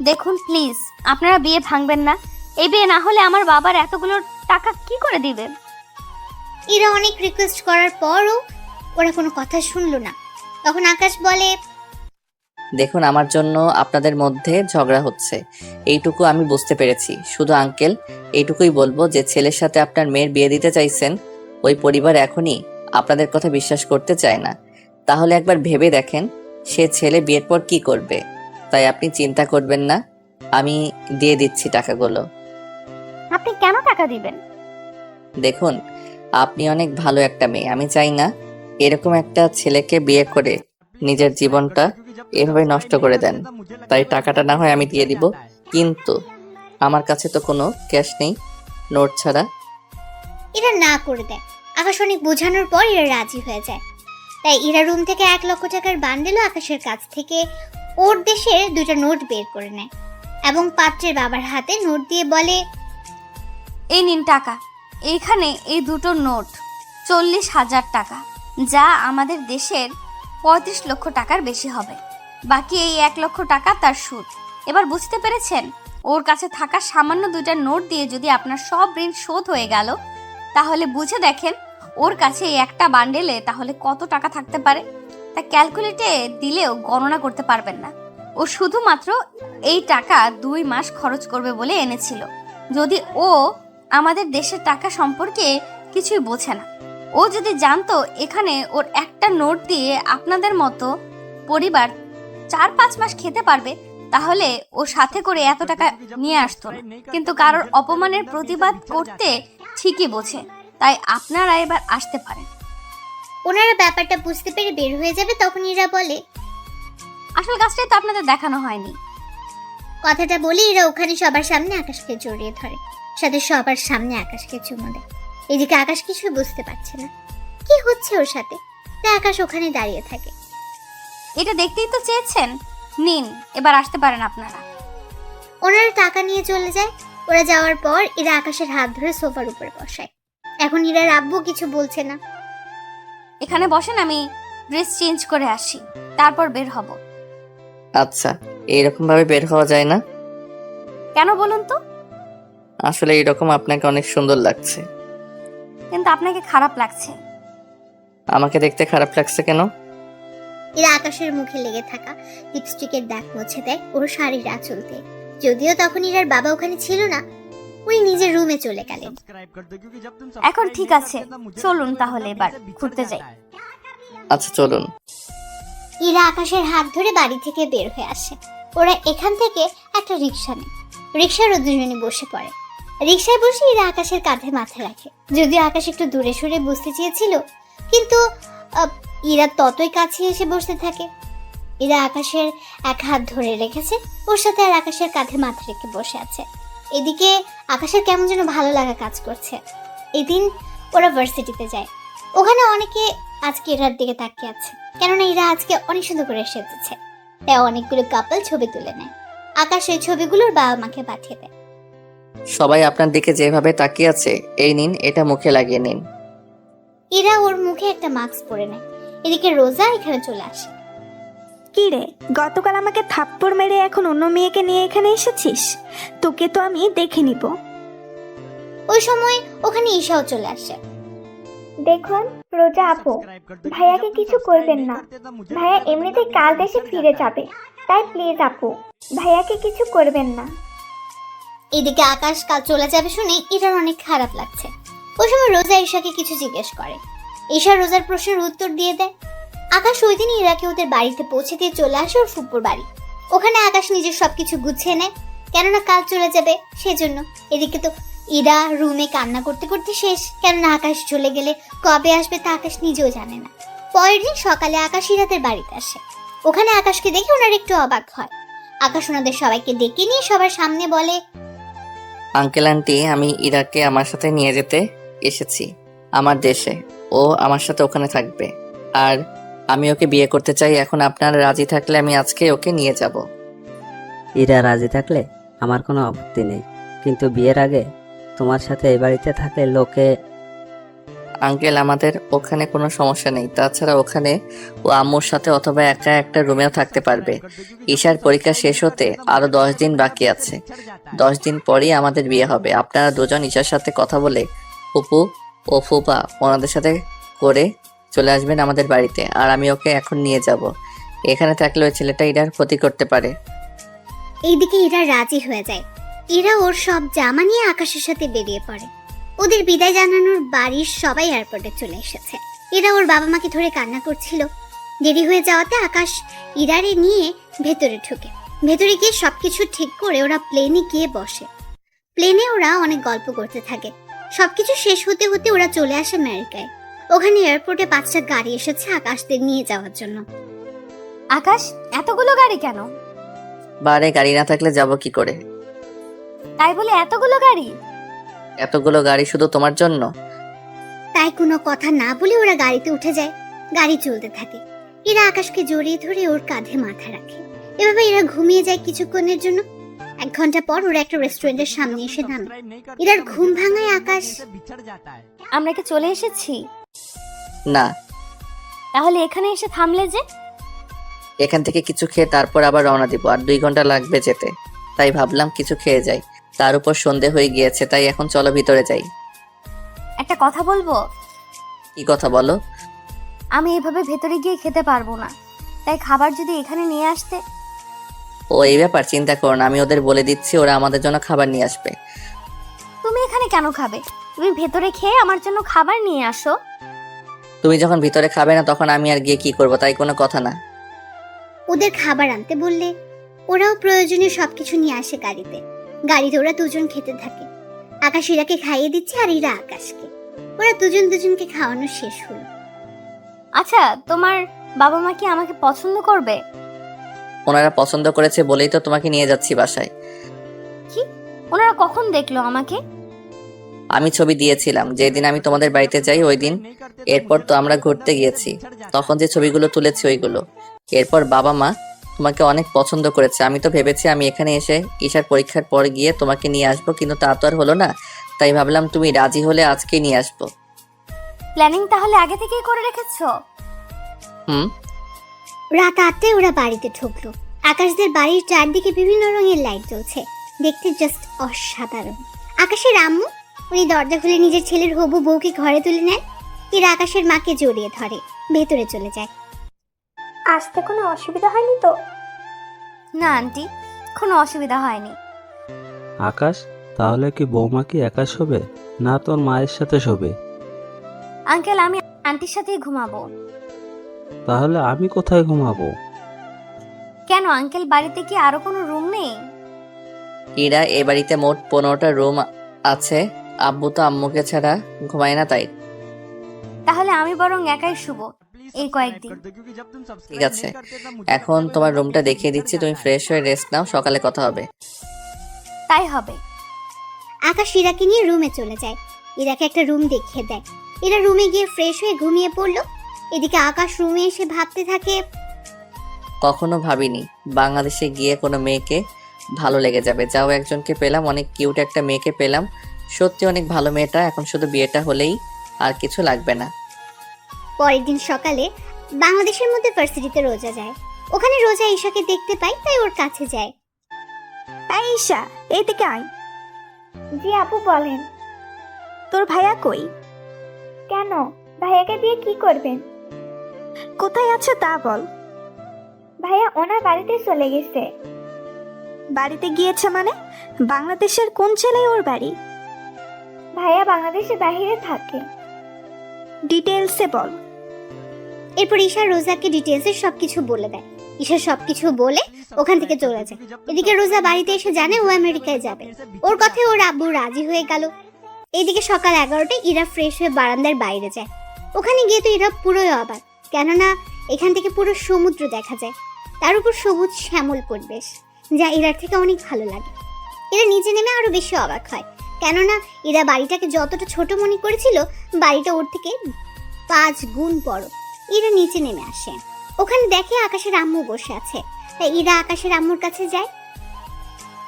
দেখুন প্লিজ, আপনারা বিয়ে ভাঙবেন না। এই বিয়ে না হলে আমার বাবার এতগুলো টাকা কি করে দিবেন? ইরা অনেক রিকোয়েস্ট করার পরও ওরা কোনো কথা শুনলো না। তখন আকাশ বলে, দেখুন, আমার জন্য আপনাদের মধ্যে ঝগড়া হচ্ছে, এইটুকু আমি বুঝতে পেরেছি। শুধু আঙ্কেল, এইটুকুই বলবো যে ছেলের সাথে আপনার মেয়ের বিয়ে দিতে চাইছেন, ওই পরিবার এখনই আপনাদের কথা বিশ্বাস করতে চায় না। তাহলে একবার ভেবে দেখেন সে ছেলে বিয়ের পর কি করবে। তাই আপনি চিন্তা করবেন না, আমি দিয়ে দিচ্ছি টাকাগুলো। আপনি কেন টাকা দিবেন? দেখুন, আপনি অনেক ভালো একটা মেয়ে। আমি চাই না এরকম একটা ছেলেকে বিয়ে করে নিজের জীবনটা এভাবে নষ্ট করে দেন। তাই টাকাটা না হয় আমি দিয়ে দিব, কিন্তু আমার কাছে তো কোনো ক্যাশ নেই, নোট ছাড়া। ইরা না করে দেয়। আকাশ অনেক বোঝানোর পর ইরা রাজি হয়ে যায়। তাই ইরা রুম থেকে 1 লক্ষ টাকার বান্ডেলও আকাশের কাছ থেকে ওর দেশের 2টা নোট বের করে নেয় এবং পাত্রের বাবার হাতে নোট দিয়ে বলে, এই নিন টাকা। এইখানে এই দুটো নোট 40,000 টাকা, যা আমাদের দেশের 35 লক্ষ টাকার বেশি হবে। বাকি এই 1 লক্ষ টাকা তার সুদ। এবার বুঝতে পেরেছেন? ওর কাছে থাকা সামান্য 2টা নোট দিয়ে যদি আপনার সব ঋণ শোধ হয়ে গেল, তাহলে বুঝে দেখেন ওর কাছে এই একটা বান্ডেলে তাহলে কত টাকা থাকতে পারে। তা ক্যালকুলেটে দিলেও গণনা করতে পারবেন না। ও শুধুমাত্র এই টাকা 2 মাস খরচ করবে বলে এনেছিল। যদি ও আমাদের দেশের টাকা সম্পর্কে কিছুই বোঝে না। ও যদি জানতো এখানে ওর একটা নোট দিয়ে আপনাদের মতো পরিবার 4-5 মাস খেতে পারবে, তাহলে ও সাথে করে এত টাকা নিয়ে আসতো না। কিন্তু কারোর অপমানের প্রতিবাদ করতে ঠিকই বোঝে। তাই আপনারা এবার আসতে পারেন। ওনারা ব্যাপারটা বুঝতে পেরে বের হয়ে যাবে। তখন ইরা বলে, আসল কাজটাই তো আপনাদের দেখানো হয়নি। কথাটা বলে ইরা ওখানে সবার সামনে আকাশকে জড়িয়ে ধরে, সাথে সবার সামনে আকাশকে চুমু দেয়। এদিকে আকাশ কিছুই বুঝতে পারছে না কি হচ্ছে ওর সাথে, তাই আকাশ ওখানে দাঁড়িয়ে থাকে। এটা দেখতেই তো চেয়েছেন, নিন এবার আসতে পারেন আপনারা। ওনারা টাকা নিয়ে চলে যায়। ওরা যাওয়ার পর ইরা আকাশের হাত ধরে সোফার উপরে বসায়। এখন ইরার আব্বু কিছু বলছে না। এখানে বসেন, আমি ড্রেস চেঞ্জ করে আসি, তারপর বের হব। আচ্ছা, এইরকম ভাবে বের হওয়া যায় না? কেন বলুন তো? আসলে এইরকম আপনাকে অনেক সুন্দর লাগছে। কিন্তু আপনাকে খারাপ লাগছে। আমাকে দেখতে খারাপ লাগছে কেন? এরা আকাশের মুখে লেগে থাকা লিপস্টিকের দাগ মুছে দেয় ওর শাড়ির আঁচলতে। যদিও তখন ইরার বাবা ওখানে ছিল না, উনি নিজের রুমে চলে গেলেন। এখন ঠিক আছে, চলুন তাহলে এবার ঘুরতে যাই। আচ্ছা চলুন। ইরা আকাশের হাত ধরে বাড়ি থেকে বের হয়ে আসে। ওরা এখান থেকে একটা রিক্সা নেয়। রিক্সার দুজনে বসে পড়ে। রিক্সায় বসে ইরা আকাশের কাঁধে মাথা রাখে। যদিও আকাশ একটু দূরে সরে বসতে চেয়েছিল, কিন্তু ইরা ততই কাছে এসে বসতে থাকে। ইরা আকাশের এক হাত ধরে রেখেছে, ওর সাথে আর আকাশের কাঁধে মাথা রেখে বসে আছে। এদিকে আকাশের কেমন যেন ভালো লাগা কাজ করছে। এদিন ওরা ভার্সিটিতে যায়। ওখানে অনেকে আজকে ইরার দিকে তাকিয়ে আছে, কেননা ইরা আজকে অনেক সুন্দর করে সেজেছে। তাই অনেকগুলো কাপল ছবি তুলে নেয়। আকাশ এই ছবিগুলোর বাবা মাকে পাঠিয়ে দেয়। সবাই আপনার দিকে যেভাবে তাকিয়ে আছে, এই নিন, এটা মুখে লাগিয়ে নিন। ইরা ওর মুখে একটা মাস্ক পরে নেয়। এদিকে রোজা এখানে চলে আসে। কি রে, গতকাল আমাকে থাপ্পড় মেরে এখন অন্য মেয়েকে নিয়ে এখানে এসেছিস? তোকে তো আমি দেখে নিব। ওই সময় ওখানে ঈশাও চলে আসে। দেখুন রোজা আপু, ভাইয়াকে কিছু করবেন না। ভাইয়া এমনিতেই কাল দেশে ফিরে যাবে, তাই প্লিজ আপু ভাইয়াকে কিছু করবেন না। এদিকে আকাশ কাল চলে যাবে শুনে ইরার অনেক খারাপ লাগছে। ওই সময় রোজা ঈশাকে কিছু জিজ্ঞেস করে। ঈশা রোজার প্রশ্নের উত্তর দিয়ে দেয়। আকাশ ওই দিন ইরাকে ওদের বাড়িতে পৌঁছে দিয়ে চলে আসে ওর ফুপুর বাড়ি। ওখানে আকাশ নিজের সবকিছু গুছিয়ে নেয়, কেননা কাল চলে যাবে সেজন্য। এদিকে তো ইরা রুমে কান্না করতে করতে শেষ, কেননা আকাশ চলে গেলে কবে আসবে তা আকাশ নিজেও জানে না। পরের দিন সকালে আকাশ ইরাদের বাড়িতে আসে। ওখানে আকাশকে দেখে ওনার একটু অবাক হয়। আকাশ ওনাদের সবাইকে ডেকে নিয়ে সবার সামনে বলে, আঙ্কেল আন্টি, আমি ইরাকে আমার সাথে নিয়ে যেতে এসেছি আমার দেশে। ও আমার সাথে ওখানে থাকবে, আর আমি ওকে বিয়ে করতে চাই। এখন আপনারা রাজি থাকলে আমি আজকে ওকে নিয়ে যাব। ইরা রাজি থাকলে আমার কোনো আপত্তি নেই, কিন্তু বিয়ের আগে তোমার সাথে এই বাড়িতে থাকলে লোকে। আঙ্কেল, আমাদের ওখানে কোনো সমস্যা নেই। তাছাড়া ওখানে ও আম্মুর সাথে অথবা একা একটা রুমেও থাকতে পারবে। ঈশার পরীক্ষা শেষ হতে আরো 10 দিন বাকি আছে। 10 দিন পরেই আমাদের বিয়ে হবে। আপনারা দুজন ঈশার সাথে কথা বলে ফুপু ও ফুপা ওনাদের সাথে করে চলে আসবেন আমাদের বাড়িতে, আর আমি ওকে এখন নিয়ে যাব। এখানে থাকলে ওই ছেলেটা ইরার ক্ষতি করতে পারে। এইদিকে ইরা রাজি হয়ে যায়। ইরা ওর সব জামা নিয়ে আকাশের সাথে বেরিয়ে পড়ে। ওদের বিদায় জানানোর বাড়ির সবাই এয়ারপোর্টে চলে এসেছে। ইরা ওর বাবা মাকে ধরে কান্না করছিল। দেরি হয়ে যাওয়াতে আকাশ ইরারে নিয়ে ভেতরে ঢুকে। ভেতরে গিয়ে সবকিছু ঠিক করে ওরা প্লেনে গিয়ে বসে। প্লেনে ওরা অনেক গল্প করতে থাকে। সবকিছু শেষ হতে হতে ওরা চলে আসে আমেরিকায়। ওখানে এয়ারপোর্টে 5টা গাড়ি এসেছে আকাশদের নিয়ে যাওয়ার জন্য। আকাশ, এতগুলো গাড়ি কেন? বারে গাড়ি না থাকলে যাব কি করে? তাই বলে এতগুলো গাড়ি? এতগুলো গাড়ি শুধু তোমার জন্য? তাই কোনো কথা না বলে ওরা গাড়িতে উঠে যায়। গাড়ি চলতে থাকে। এরা আকাশকে জড়িয়ে ধরে ওর কাঁধে মাথা রাখে। এভাবে এরা ঘুমিয়ে যায় কিছুক্ষণের জন্য। 1 ঘন্টা পর ওরা একটা রেস্টুরেন্টের সামনে এসে নামে। এরার ঘুম ভাঙায় আকাশ, আমরা কি চলে এসেছি? না। তাহলে এখানে এসে থামলে যে? এখান থেকে কিছু খেয়ে তারপর আবার রওনা দিব, আর 2 ঘন্টা লাগবে যেতে। তাই ভাবলাম কিছু খেয়ে যাই। তার উপর সন্ধে হয়ে গিয়েছে, তাই এখন চলো ভিতরে যাই। একটা কথা বলবো? কি কথা বলো? আমি এভাবে ভেতরে গিয়ে খেতে পারবো না, তাই খাবার যদি এখানে নিয়ে আসতে। ও এই ব্যাপার, চিন্তা করো না, আমি ওদের বলে দিচ্ছি, ওরা আমাদের জন্য খাবার নিয়ে আসবে। তুমি এখানে কেন খাবে? তুমি ভেতরে খেয়ে আমার জন্য খাবার নিয়ে আসো। তুমি যখন ভিতরে খাবে না তখন আমি আর গিয়ে কি করব? তাই কোনো কথা না। ওদের খাবার আনতে বললে ওরাও প্রয়োজনীয় সবকিছু নিয়ে আসে গাড়িতে। গাড়িতে ওরা দুজন খেতে থাকে। আকাশ ইরাকে খাইয়ে দিচ্ছে আর ইরা আকাশকে। ওরা দুজনকে খাওয়ানো শেষ হলো। আচ্ছা, তোমার বাবা মা কি আমাকে পছন্দ করবে? ওনারা পছন্দ করেছে বলেই তো তোমাকে নিয়ে যাচ্ছি বাসায়। কি? ওনারা কখন দেখলো আমাকে? আমি ছবি দিয়েছিলাম যেদিন আমি তোমাদের বাড়িতে যাই ওই দিন। এরপর তো আমরা ঘুরতে গিয়েছি, তখন যে ছবিগুলো তুলেছি ওইগুলো। এরপর বাবা মা তোমাকে অনেক পছন্দ করেছে। আমি তো ভেবেছি আমি এখানে এসে ঈশার পরীক্ষার পর গিয়ে তোমাকে নিয়ে আসবো, কিন্তু তা তো আর হলো না। তাই ভাবলাম তুমি রাজি হলে আজকেই নিয়ে আসবো। প্ল্যানিং তাহলে আগে থেকেই করে রেখেছো? রাত 8টায় ওরা বাড়িতে ঢুকলো। আকাশদের বাড়ির চারদিকে বিভিন্ন রঙের লাইট জ্বলছে, দেখতে জাস্ট অসাধারণ। আকাশের আম্মু উনি দরজা খুলে নিজের ছেলের হবু বউকে ঘরে তুলে নেন। এরা আকাশের মাকে জড়িয়ে ধরে ভেতরে চলে যায়। আসতে কোনো অসুবিধা হয়নি তো? না আন্টি, কোনো অসুবিধা হয়নি। আকাশ, তাহলে কি বৌমা কি একা শোবে না তোর মায়ের সাথে শোবে? আঙ্কেল, আমি আন্টির সাথেই ঘুমাবো। তাহলে আমি কোথায় ঘুমাবো? কেন আঙ্কেল, বাড়িতে কি আরো কোনো রুম নেই? ইরা, এ বাড়িতে মোট 15টা রুম আছে। আব্বু তো আম্মুকে ছাড়া ঘুমায় না, তাই। তাহলে আমি বরং একাই শুবো এই কয়েকদিন। ঠিক আছে, এখন তোমার রুমটা দেখিয়ে দিচ্ছি, তুমি ফ্রেশ হয়ে রেস্ট নাও, সকালে কথা হবে। তাই হবে। আকাশ ইরাকে নিয়ে রুমে চলে যায়। ইরাকে একটা রুম দেখিয়ে দেয়। ইরা রুমে গিয়ে ফ্রেশ হয়ে ঘুমিয়ে পড়লো। এদিকে আকাশ রুমে এসে ভাবতে থাকে, কখনো ভাবিনি বাংলাদেশে গিয়ে কোনো মেয়েকে ভালো লেগে যাবে। যাও, একজনকে পেলাম, অনেক কিউট একটা মেয়েকে পেলাম, সত্যি অনেক ভালো মেয়েটা। এখন শুধু বিয়েটা হলেই আর কিছু লাগবে না। পরের দিন সকালে বাংলাদেশের মধ্যে ভার্সিটিতে রোজা যায়। ওখানে রোজা ঈশাকে দেখতে পায়, তাই ওর কাছে যায়। এই ঈশা, এইদিকে আয়। জি আপু বলেন। তোর ভাইয়া কই? কেন, ভাইয়াকে দিয়ে কি করবেন? কোথায় আছে তা বল। ভাইয়া ওনার বাড়িতে চলে গেছে। বাড়িতে গিয়েছে মানে? বাংলাদেশের কোন জেলায় ওর বাড়ি? ভাইয়া বাংলাদেশের বাইরে থাকে। ডিটেলসে বল। এরপর ঈশা রোজাকে ডিটেলসে সবকিছু বলে দেয়। ঈশা সবকিছু বলে ওখান থেকে চলে যায়। এদিকে রোজা বাড়িতে এসে জানে ও আমেরিকায় যাবে। ওর কথায় ওর আব্বু রাজি হয়ে গেল। এইদিকে সকাল 11টায় ইরা ফ্রেশ হয়ে বারান্দার বাইরে যায়। ওখানে গিয়ে তো ইরা পুরোই অবাক, কেননা এখান থেকে পুরো সমুদ্র দেখা যায়, তার উপর সবুজ শ্যামল পরিবেশ, যা ইরার থেকে অনেক ভালো লাগে। এরা নিচে নেমে আরো বেশি অবাক হয়, কেননা এরা বাড়িটাকে যতটা ছোট মনে করেছিল, বাড়িটা ওর থেকে 5 গুণ বড়। এরা নিচে নেমে আসে। ওখানে দেখে আকাশের আম্মু বসে আছে, তাই ইরা আকাশের আম্মুর কাছে যায়।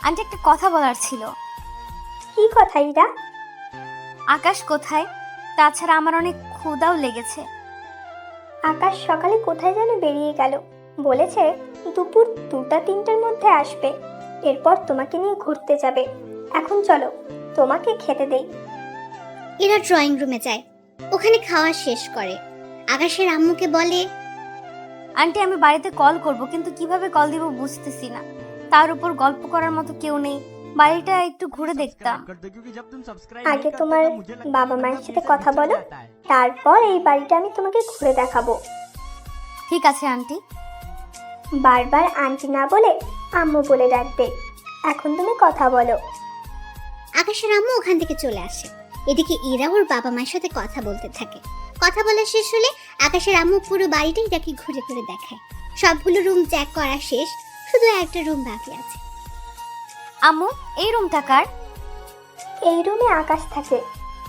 আন্টি, একটা কথা বলার ছিল। কি কথা ইরা? আকাশ কোথায়? তাছাড়া আমার অনেক ক্ষুধাও লেগেছে। আকাশ সকালে কোথায় যেন বেরিয়ে গেল, বলেছে দুপুর 2টা-3টার মধ্যে আসবে, এরপর তোমাকে নিয়ে ঘুরতে যাবে। এখন চলো তোমাকে খেতে দেই। এরা ড্রয়িং রুমে যায়, ওখানে খাওয়া শেষ করে। আকাশের আম্মুকে বলে, আন্টি, আমি বাড়িতে কল করব, কিন্তু কিভাবে কল দিব বুঝতেছি না। তার উপর গল্প করার মতো কেউ নেই, বাড়িটা একটু ঘুরে দেখতাম। আগে তোমার বাবা মায়ের সাথে কথা বলো, তারপর এই বাড়িটা আমি তোমাকে ঘুরে দেখাবো। ঠিক আছে আন্টি। বারবার আন্টি না বলে আম্মু বলে ডাকবে। এখন তুমি কথা বলো। আকাশের আম্মু ওখান থেকে চলে আসে। এদিকে ইরা ওর বাবা মায়ের সাথে কথা বলতে থাকে। কথা বলা শেষ হলে আকাশের আম্মু পুরো বাড়িটাই তাকে ঘুরে ঘুরে দেখায়। সবগুলো রুম চেক করা শেষ, শুধু একটা রুম বাকি আছে। আম্মু, এই রুমটা কার? এই রুমে আকাশ থাকে,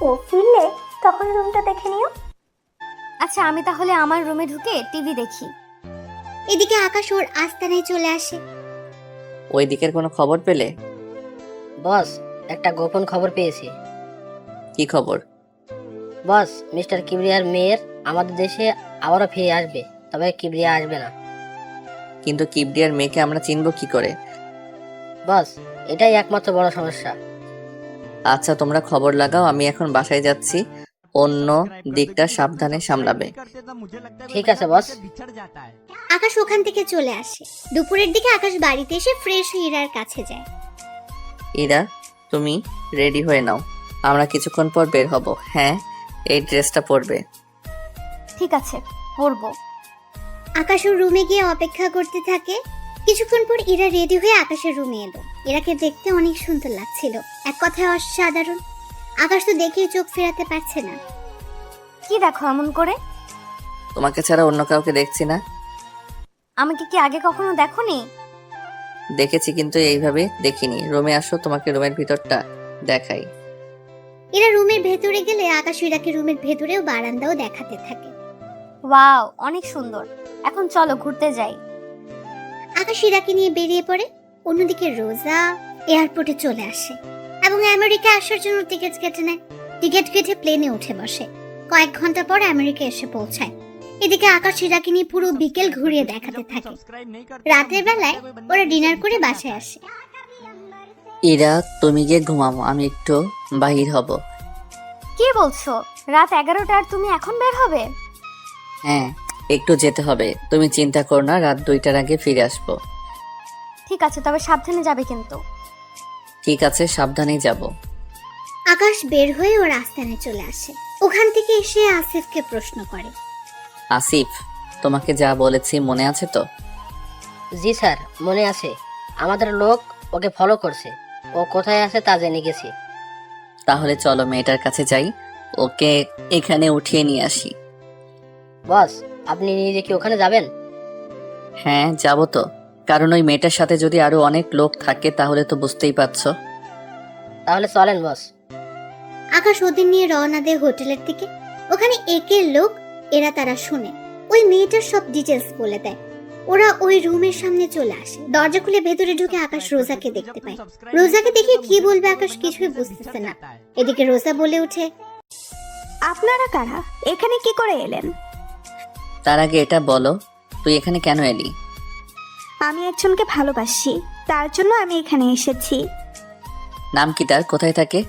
ও ফিরলে তখন রুমটা দেখে নিও। আচ্ছা, আমি তাহলে আমার রুমে ঢুকে টিভি দেখি। এদিকে আকাশ ওর আস্তানায় চলে আসে। ওই দিকের কোনো খবর পেলে? বস, একটা গোপন খবর পেয়েছি। কি খবর? বস, মিস্টার কিবরিয়ার মেয়ের আমাদের দেশে আবারও ফিরে আসবে, তবে কিবরিয়া আসবে না। কিন্তু কিবরিয়ার মেয়েকে আমরা চিনবো কি করে? বস, এটাই একমাত্র বড় সমস্যা। আচ্ছা, তোমরা খবর লাগাও, আমি এখন বাসায় যাচ্ছি, অন্য দিকটা সাবধানে সামলাবে। ঠিক আছে বস। আকাশ ওখান থেকে চলে আসে। দুপুরের দিকে আকাশ বাড়িতে এসে ফ্রেশ হয়ে ইরার কাছে যায়। ইরা, তুমি রেডি হয়ে নাও, আমরা কিছুক্ষণ পর বের হব। হ্যাঁ, এই ড্রেসটা পরবে। ঠিক আছে, পরবো। আকাশ ওর রুমে গিয়ে অপেক্ষা করতে থাকে। কিছুক্ষণ পর ইরা রেডি হয়ে আকাশের রুমে এলো। ইরাকে দেখতে অনেক সুন্দর লাগছিল, এক কথায় অসাধারণ। আকাশ তো দেখেই চোখ ফেরাতে পারছে না। কি দেখো এমন করে? তোমাকে ছাড়া অন্য কাউকে দেখছি না। আমাকে কি আগে কখনো দেখোনি? দেখেছি, কিন্তু এইভাবে দেখিনি। রুমে আসো, তোমাকে রুমের ভিতরটা দেখাই। এরা রুমের ভেতরে গেলে আকাশ ইরাকে রুমের ভেতরেও বারান্দাও দেখাতে থাকে। ওয়াও, অনেক সুন্দর। এখন চলো ঘুরতে যাই। আকাশ ইরাকে নিয়ে বেরিয়ে পড়ে। অন্যদিকে রোজা এয়ারপোর্টে চলে আসে এবং আমেরিকা আসার জন্য টিকিট কেটে নেয়। টিকিট কেটে প্লেনে উঠে বসে। কয়েক ঘন্টা পর আমেরিকা এসে পৌঁছায়। এদিকে আকাশ ইরাকে নিয়ে পুরো বিকেল ঘুরিয়ে দেখাতে থাকে। রাতের বেলায় ওরা ডিনার করে বাসায় আসে। ইরা, তুমি গিয়ে ঘুমাবো, আমি একটু বাহির হব। কি বলছো? রাত 11টা আর তুমি এখন বের হবে? হ্যাঁ, একটু যেতে হবে, তুমি চিন্তা করো না, রাত 2টার আগে ফিরে আসবো। ঠিক আছে, তবে সাবধানে যাবে কিন্তু। ঠিক আছে, সাবধানেই যাব। আকাশ বের হয়ে ওর আস্তানে চলে আসে। ওখান থেকে এসে আসিফকে প্রশ্ন করে, আসিফ, তোমাকে যা বলেছি মনে আছে তো? জি স্যার, মনে আছে। আমাদের লোক ওকে ফলো করছে, ও কোথায় আছে তা জেনে গেছি। তাহলে চলো মেয়েটার কাছে যাই, ওকে এখানে উঠিয়ে নিয়ে আসি। বস, আপনি নিজে কি ওখানে যাবেন? হ্যাঁ, যাবো তো, কারণ ওই মেয়েটার সাথে যদি আরো অনেক লোক থাকে তাহলে তো বুঝতেই পারছো। তাহলে চলেন বস। আকাশ ওদের নিয়ে রওনা দেয় হোটেলের দিকে। ওখানে একের লোক এরা তারা শুনে ওই মেয়েটার সব ডিটেলস বলে দেয়। ওরা ওই রুমের সামনে চলে আসে। দরজা খুলে ভেতরে ঢুকে আকাশ রোজাকে দেখতে পায়। রোজাকে দেখে কি বলবে আকাশ কিছুই বুঝতেছে না। এদিকে রোজা বলে ওঠে, আপনারা কারা? এখানে কি করে এলেন? তার আগে এটা বলো, তুই এখানে কেন এলি? আমি একজনকে ভালোবাসি, তার জন্য আমি এখানে এসেছি। নাম কি তার? কোথায় থাকে?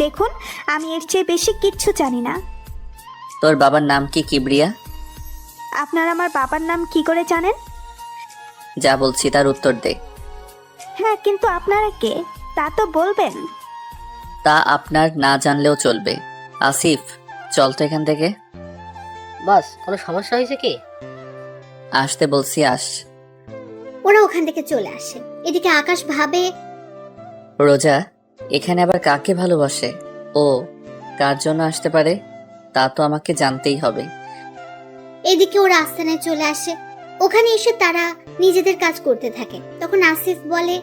দেখুন, আমি এর চেয়ে বেশি কিচ্ছু জানি না। তোর বাবার নাম কি কিবরিয়া? আপনারা আমার বাবার নাম কি করে জানেন? যা বলছি তার উত্তর দে। হ্যাঁ, কিন্তু আপনারা কে তা তো বলবেন। তা আপনার না জানলেও চলবে। আসিফ, চল তো এখান থেকে। বস, কোনো সমস্যা হয়েছে কি? আসতে বলছি, আস। ওরা ওখান থেকে চলে আসে। এদিকে আকাশ ভাবে, রোজা এখানে আবার কাকে ভালোবাসে? ও কার জন্য আসতে পারে তা তো আমাকে জানতেই হবে। এদিকে ওরা আস্তানায় চলে আসে। ওখানে এসে তারা নিজেদের কাজ করতে থাকে। তখন আসিফ বলে,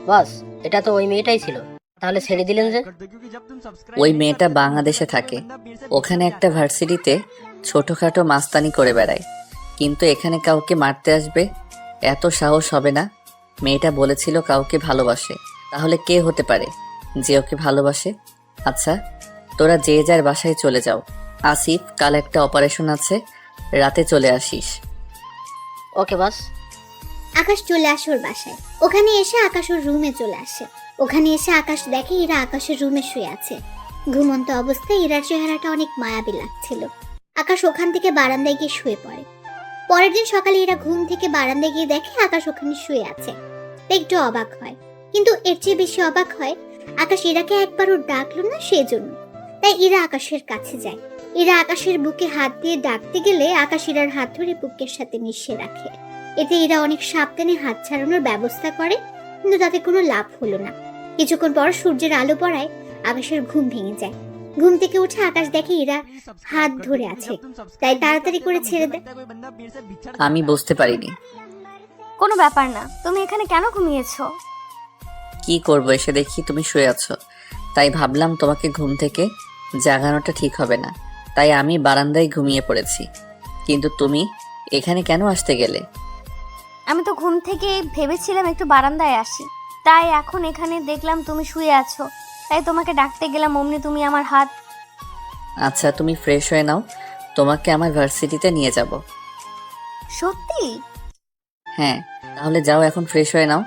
বস, এটা তো ওই মেয়েটাই ছিল, তাহলে ছেড়ে দিলেন যে? ওই মেয়েটা বাংলাদেশে থাকে, ওখানে একটা ভার্সিটিতে ছোটখাটো মাস্তানি করে বেড়ায়, কিন্তু এখানে কাউকে মারতে আসবে এত সাহস হবে না। মেয়েটা বলেছিল কাউকে ভালোবাসে, তাহলে কে হতে পারে যে ওকে ভালোবাসে? আচ্ছা, তোরা যে যার বাসায় চলে যাও। আসিফ, কাল একটা অপারেশন আছে, রাতে চলে আসিস। ওকে বস। আকাশ চলে আসে ওর বাসায়। ওখানে এসে আকাশ ওর রুমে চলে আসে। ওখানে এসে আকাশ দেখে ইরা আকাশের রুমে শুয়ে আছে। ঘুমন্ত অবস্থায় ইরার চেহারাটা অনেক মায়াবী লাগছিল। আকাশ ওখান থেকে বারান্দায় গিয়ে শুয়ে পড়ে। পরের দিন সকালে ইরা ঘুম থেকে বারান্দায় গিয়ে দেখে আকাশ ওখানে শুয়ে আছে। তাই একটু অবাক হয়, কিন্তু এর চেয়ে বেশি অবাক হয় আকাশ ইরাকে একবারও ডাকলো না সেজন্য। তাই ইরা আকাশের কাছে যায়। ইরা আকাশের বুকে হাত দিয়ে ডাকতে গেলে আকাশ ইরার হাত ধরে বুকের সাথে মিশিয়ে রাখে। এতে ইরা অনেক সাবধানে হাত ছাড়ানোর ব্যবস্থা করে, কিন্তু তাতে কোনো লাভ হলো না। কিছুক্ষণ পর সূর্যের আলো পড়ায় আকাশের ঘুম ভেঙে যায়। ঘুম থেকে উঠে আকাশ দেখে ইরা হাত ধরে আছে, তাই তাড়াতাড়ি করে ছেড়ে দেয়। আমি বুঝতে পারিনি। কোনো ব্যাপার না, তুমি এখানে কেন ঘুমিয়েছো? কি করবো, এসে দেখি তুমি শুয়ে আছো, তাই ভাবলাম তোমাকে ঘুম থেকে জাগানোটা ঠিক হবে না, তাই আমি বারান্দায় ঘুমিয়ে পড়েছি। কিন্তু তুমি এখানে কেন আসতে গেলে? আমি তো ঘুম থেকে ভেবেছিলাম একটু বারান্দায় আসি, তাই এখন এখানে দেখলাম তুমি শুয়ে আছো, তাই তোমাকে ডাকতে গেলাম, অমনি তুমি আমার হাত। আচ্ছা, তুমি ফ্রেশ হয়ে নাও, তোমাকে আমার ভার্সিটিতে নিয়ে যাব। সত্যি? হ্যাঁ, তাহলে যাও, এখন ফ্রেশ হয়ে নাও।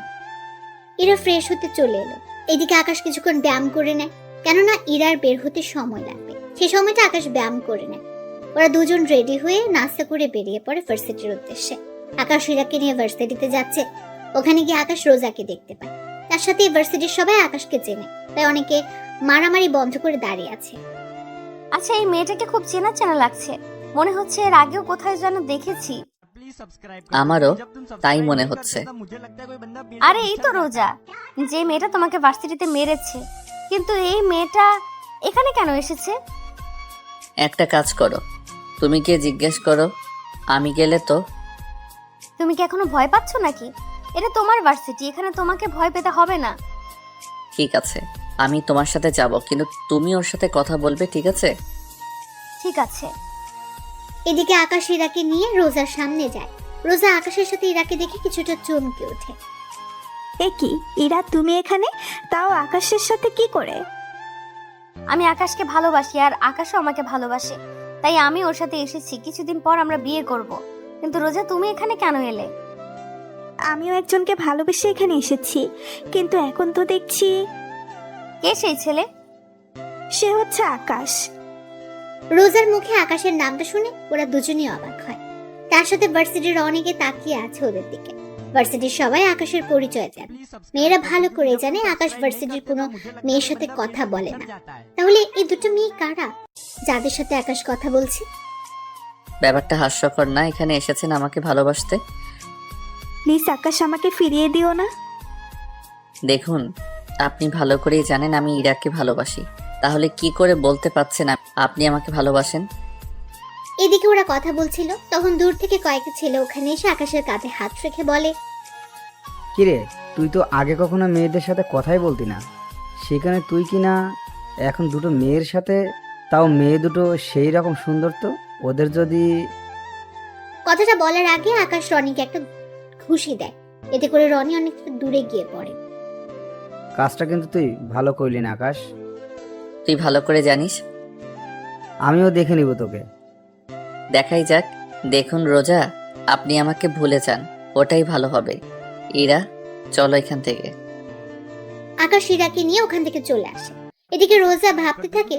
ইরা ফ্রেশ হতে চলে এলো। এদিকে আকাশ কিছুক্ষণ ব্যায়াম করে নেয়, কেননা ইরার বের হতে সময় লাগবে। সেই সময়টা আকাশ ব্যায়াম করে নেয়। ওরা দুজন রেডি হয়ে নাস্তা করে বেরিয়ে পড়ে ভার্সিটির উদ্দেশ্যে। আকাশ ইরাকে নিয়ে ভার্সিটিতে যাচ্ছে। ওখানে গিয়ে আকাশ রোজাকে দেখতে পায়। তার সাথে ভার্সিটির সবাই আকাশকে চেনে, তাই অনেকে মারামারি বন্ধ করে দাঁড়িয়ে আছে। আচ্ছা, এই মেয়েটাকে খুব চেনা চেনা লাগছে, মনে হচ্ছে এর আগেও কোথায় যেন দেখেছি। আমারও তাই মনে হচ্ছে। আরে এই তো রোজা, যে মেয়েটা তোমাকে ভার্সিটিতে মেরেছে। কিন্তু এই মেয়েটা এখানে কেন এসেছে? একটা কাজ করো, তুমি গিয়ে জিজ্ঞেস করো, আমি গেলে তো। তুমি কি এখনো ভয় পাচ্ছ নাকি? এটা তোমার ভার্সিটি, এখানে তোমাকে ভয় পেতে হবে না। ঠিক আছে, আমি তোমার সাথে যাব, কিন্তু তুমি ওর সাথে কথা বলবে, ঠিক আছে? ঠিক আছে। এদিকে আকাশ ইরাকে নিয়ে রোজার সামনে যায়। রোজা আকাশের সাথে ইরাকে দেখে কিছুটা চমকে ওঠে। এ কি ইরা, তুমি এখানে, তাও আকাশের সাথে কি করে? আমি আকাশকে ভালোবাসি আর আকাশও আমাকে ভালোবাসে, তাই আমি ওর সাথে এসেছি। কিছুদিন পর আমরা বিয়ে করব। কিন্তু রোজা, তুমি এখানে কেন এলে? আমিও একজনকে ভালোবেসে এখানে এসেছি, কিন্তু এখন তো দেখছি। কে সেই ছেলে? সে হচ্ছে আকাশ। রোজার মুখে আকাশের নামটা শুনে ওরা দুজনেই অবাক হয়। তার সাথে ভার্সিটির অনেকে তাকিয়ে আছে ওদের দিকে। ভার্সিটির সবাই আকাশের পরিচয় জানে। মেয়েরা ভালো করে জানে আকাশ ভার্সিটির কোনো মেয়ের সাথে কথা বলে না। তাহলে এই দুটো মেয়ে কারা যাদের সাথে আকাশ কথা বলছে? ব্যাপারটা হাস্যকর না? এখানে এসেছেন আমাকে ভালোবাসতে। প্লিজ আকাশ, আমাকে ফিরিয়ে দিও না। দেখুন, আপনি ভালো করেই জানেন আমি ইরাকে ভালোবাসি, তাহলে কি করে বলতে পারছেন আপনি আমাকে ভালোবাসেন? এদিকে ওরা কথা বলছিল, তখন দূর থেকে কয়েকটা ছেলে ওখানে এসে আকাশের কাঁধে হাত রেখে বলে, কিরে, তুই তো আগে কখনো মেয়েদের সাথে কথাই বলতি না, সেখানে তুই কি না এখন দুটো মেয়ের সাথে, তাও মেয়ে দুটো সেই রকম সুন্দর, তো ওদের যদি... কথাটা বলার আগে আকাশ রনিকে একটা ঘুষি দেয়। এতে করে রনি অনেকটা দূরে গিয়ে পড়ে। কাজটা কিন্তু তুই ভালো করলি না আকাশ। তুই ভালো করে জানিস। আমিও দেখে নিব তোকে। দেখাই যাক। দেখুন রোজা, আপনি আমাকে ভুলে যান, ওটাই ভালো হবে। ইরা, চলো এখান থেকে। আকাশ ইরাকে নিয়ে ওখান থেকে চলে আসে। এদিকে রোজা ভাবতে থাকে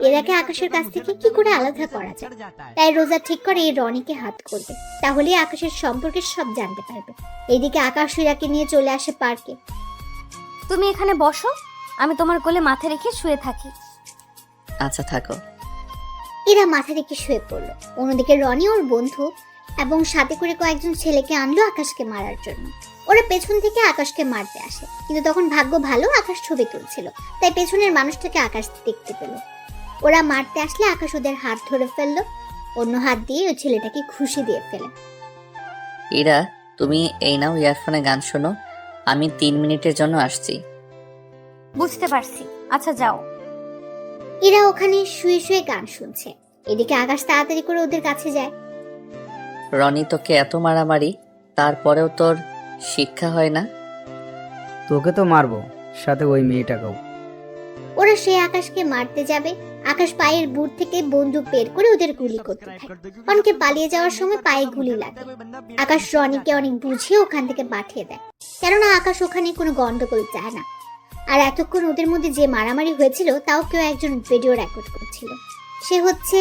ইরাকে আকাশের কাছ থেকে কি করে আলাদা করা যায়। তাই রোজা ঠিক করে এই রনিকে হাত করবে, তাহলে আকাশের সম্পর্কে সব জানতে পারবে। এইদিকে আকাশ ইরাকে নিয়ে চলে আসে পার্কে। তুমি এখানে বসো, আমি তোমার কোলে মাথা রেখে শুয়ে থাকি। আচ্ছা থাকো। ইরা মাথা রেখে শুয়ে পড়লো। অন্যদিকে রনি ওর বন্ধু এবং সাথে করে কয়েকজন ছেলেকে আনলো আকাশকে মারার জন্য। ওরা পেছন থেকে আকাশকে মারতে আসে, কিন্তু তখন ভাগ্য ভালো, আকাশ ছবি তুলছিল, তাই পেছনের মানুষটাকে আকাশ দেখতে পেল। ওরা মারতে আসলে আকাশ ওদের হাত ধরে ফেললো, অন্য হাত দিয়ে ওই ছেলেটাকে খুশি দিয়ে ফেলে। ইরা, তুমি এই নাও ইয়ারফোনে গান শোনো, আমি 3 মিনিটের জন্য আসছি। বুঝতে পারছি, আচ্ছা যাও। ইরা ওখানে শুয়ে শুয়ে গান শুনছে। এদিকে আকাশ তাড়াতাড়ি করে ওদের কাছে যায়। রনি, তোকে এত মারামারি, তারপরেও তোর শিক্ষা হয় না? তোকে তো মারবো, সাথে ওই মেয়েটাকেও। ওরা সে আকাশকে মারতে যাবে, আকাশ পায়ের বুট থেকে বন্দুক বের করে ওদের গুলি করতে থাকে। অনেকে পালিয়ে যাওয়ার সময় পায়ে গুলি লাগে। আকাশ রনিকে অনেক বুঝিয়ে ওখান থেকে পাঠিয়ে দেয়, কেননা আকাশ ওখানে কোনো গন্ডগোল চায় না। আর এতক্ষণ ওদের মধ্যে যে মারামারি হয়েছিল তাও কেউ একজন ভিডিও রেকর্ড করছিল। সে হচ্ছে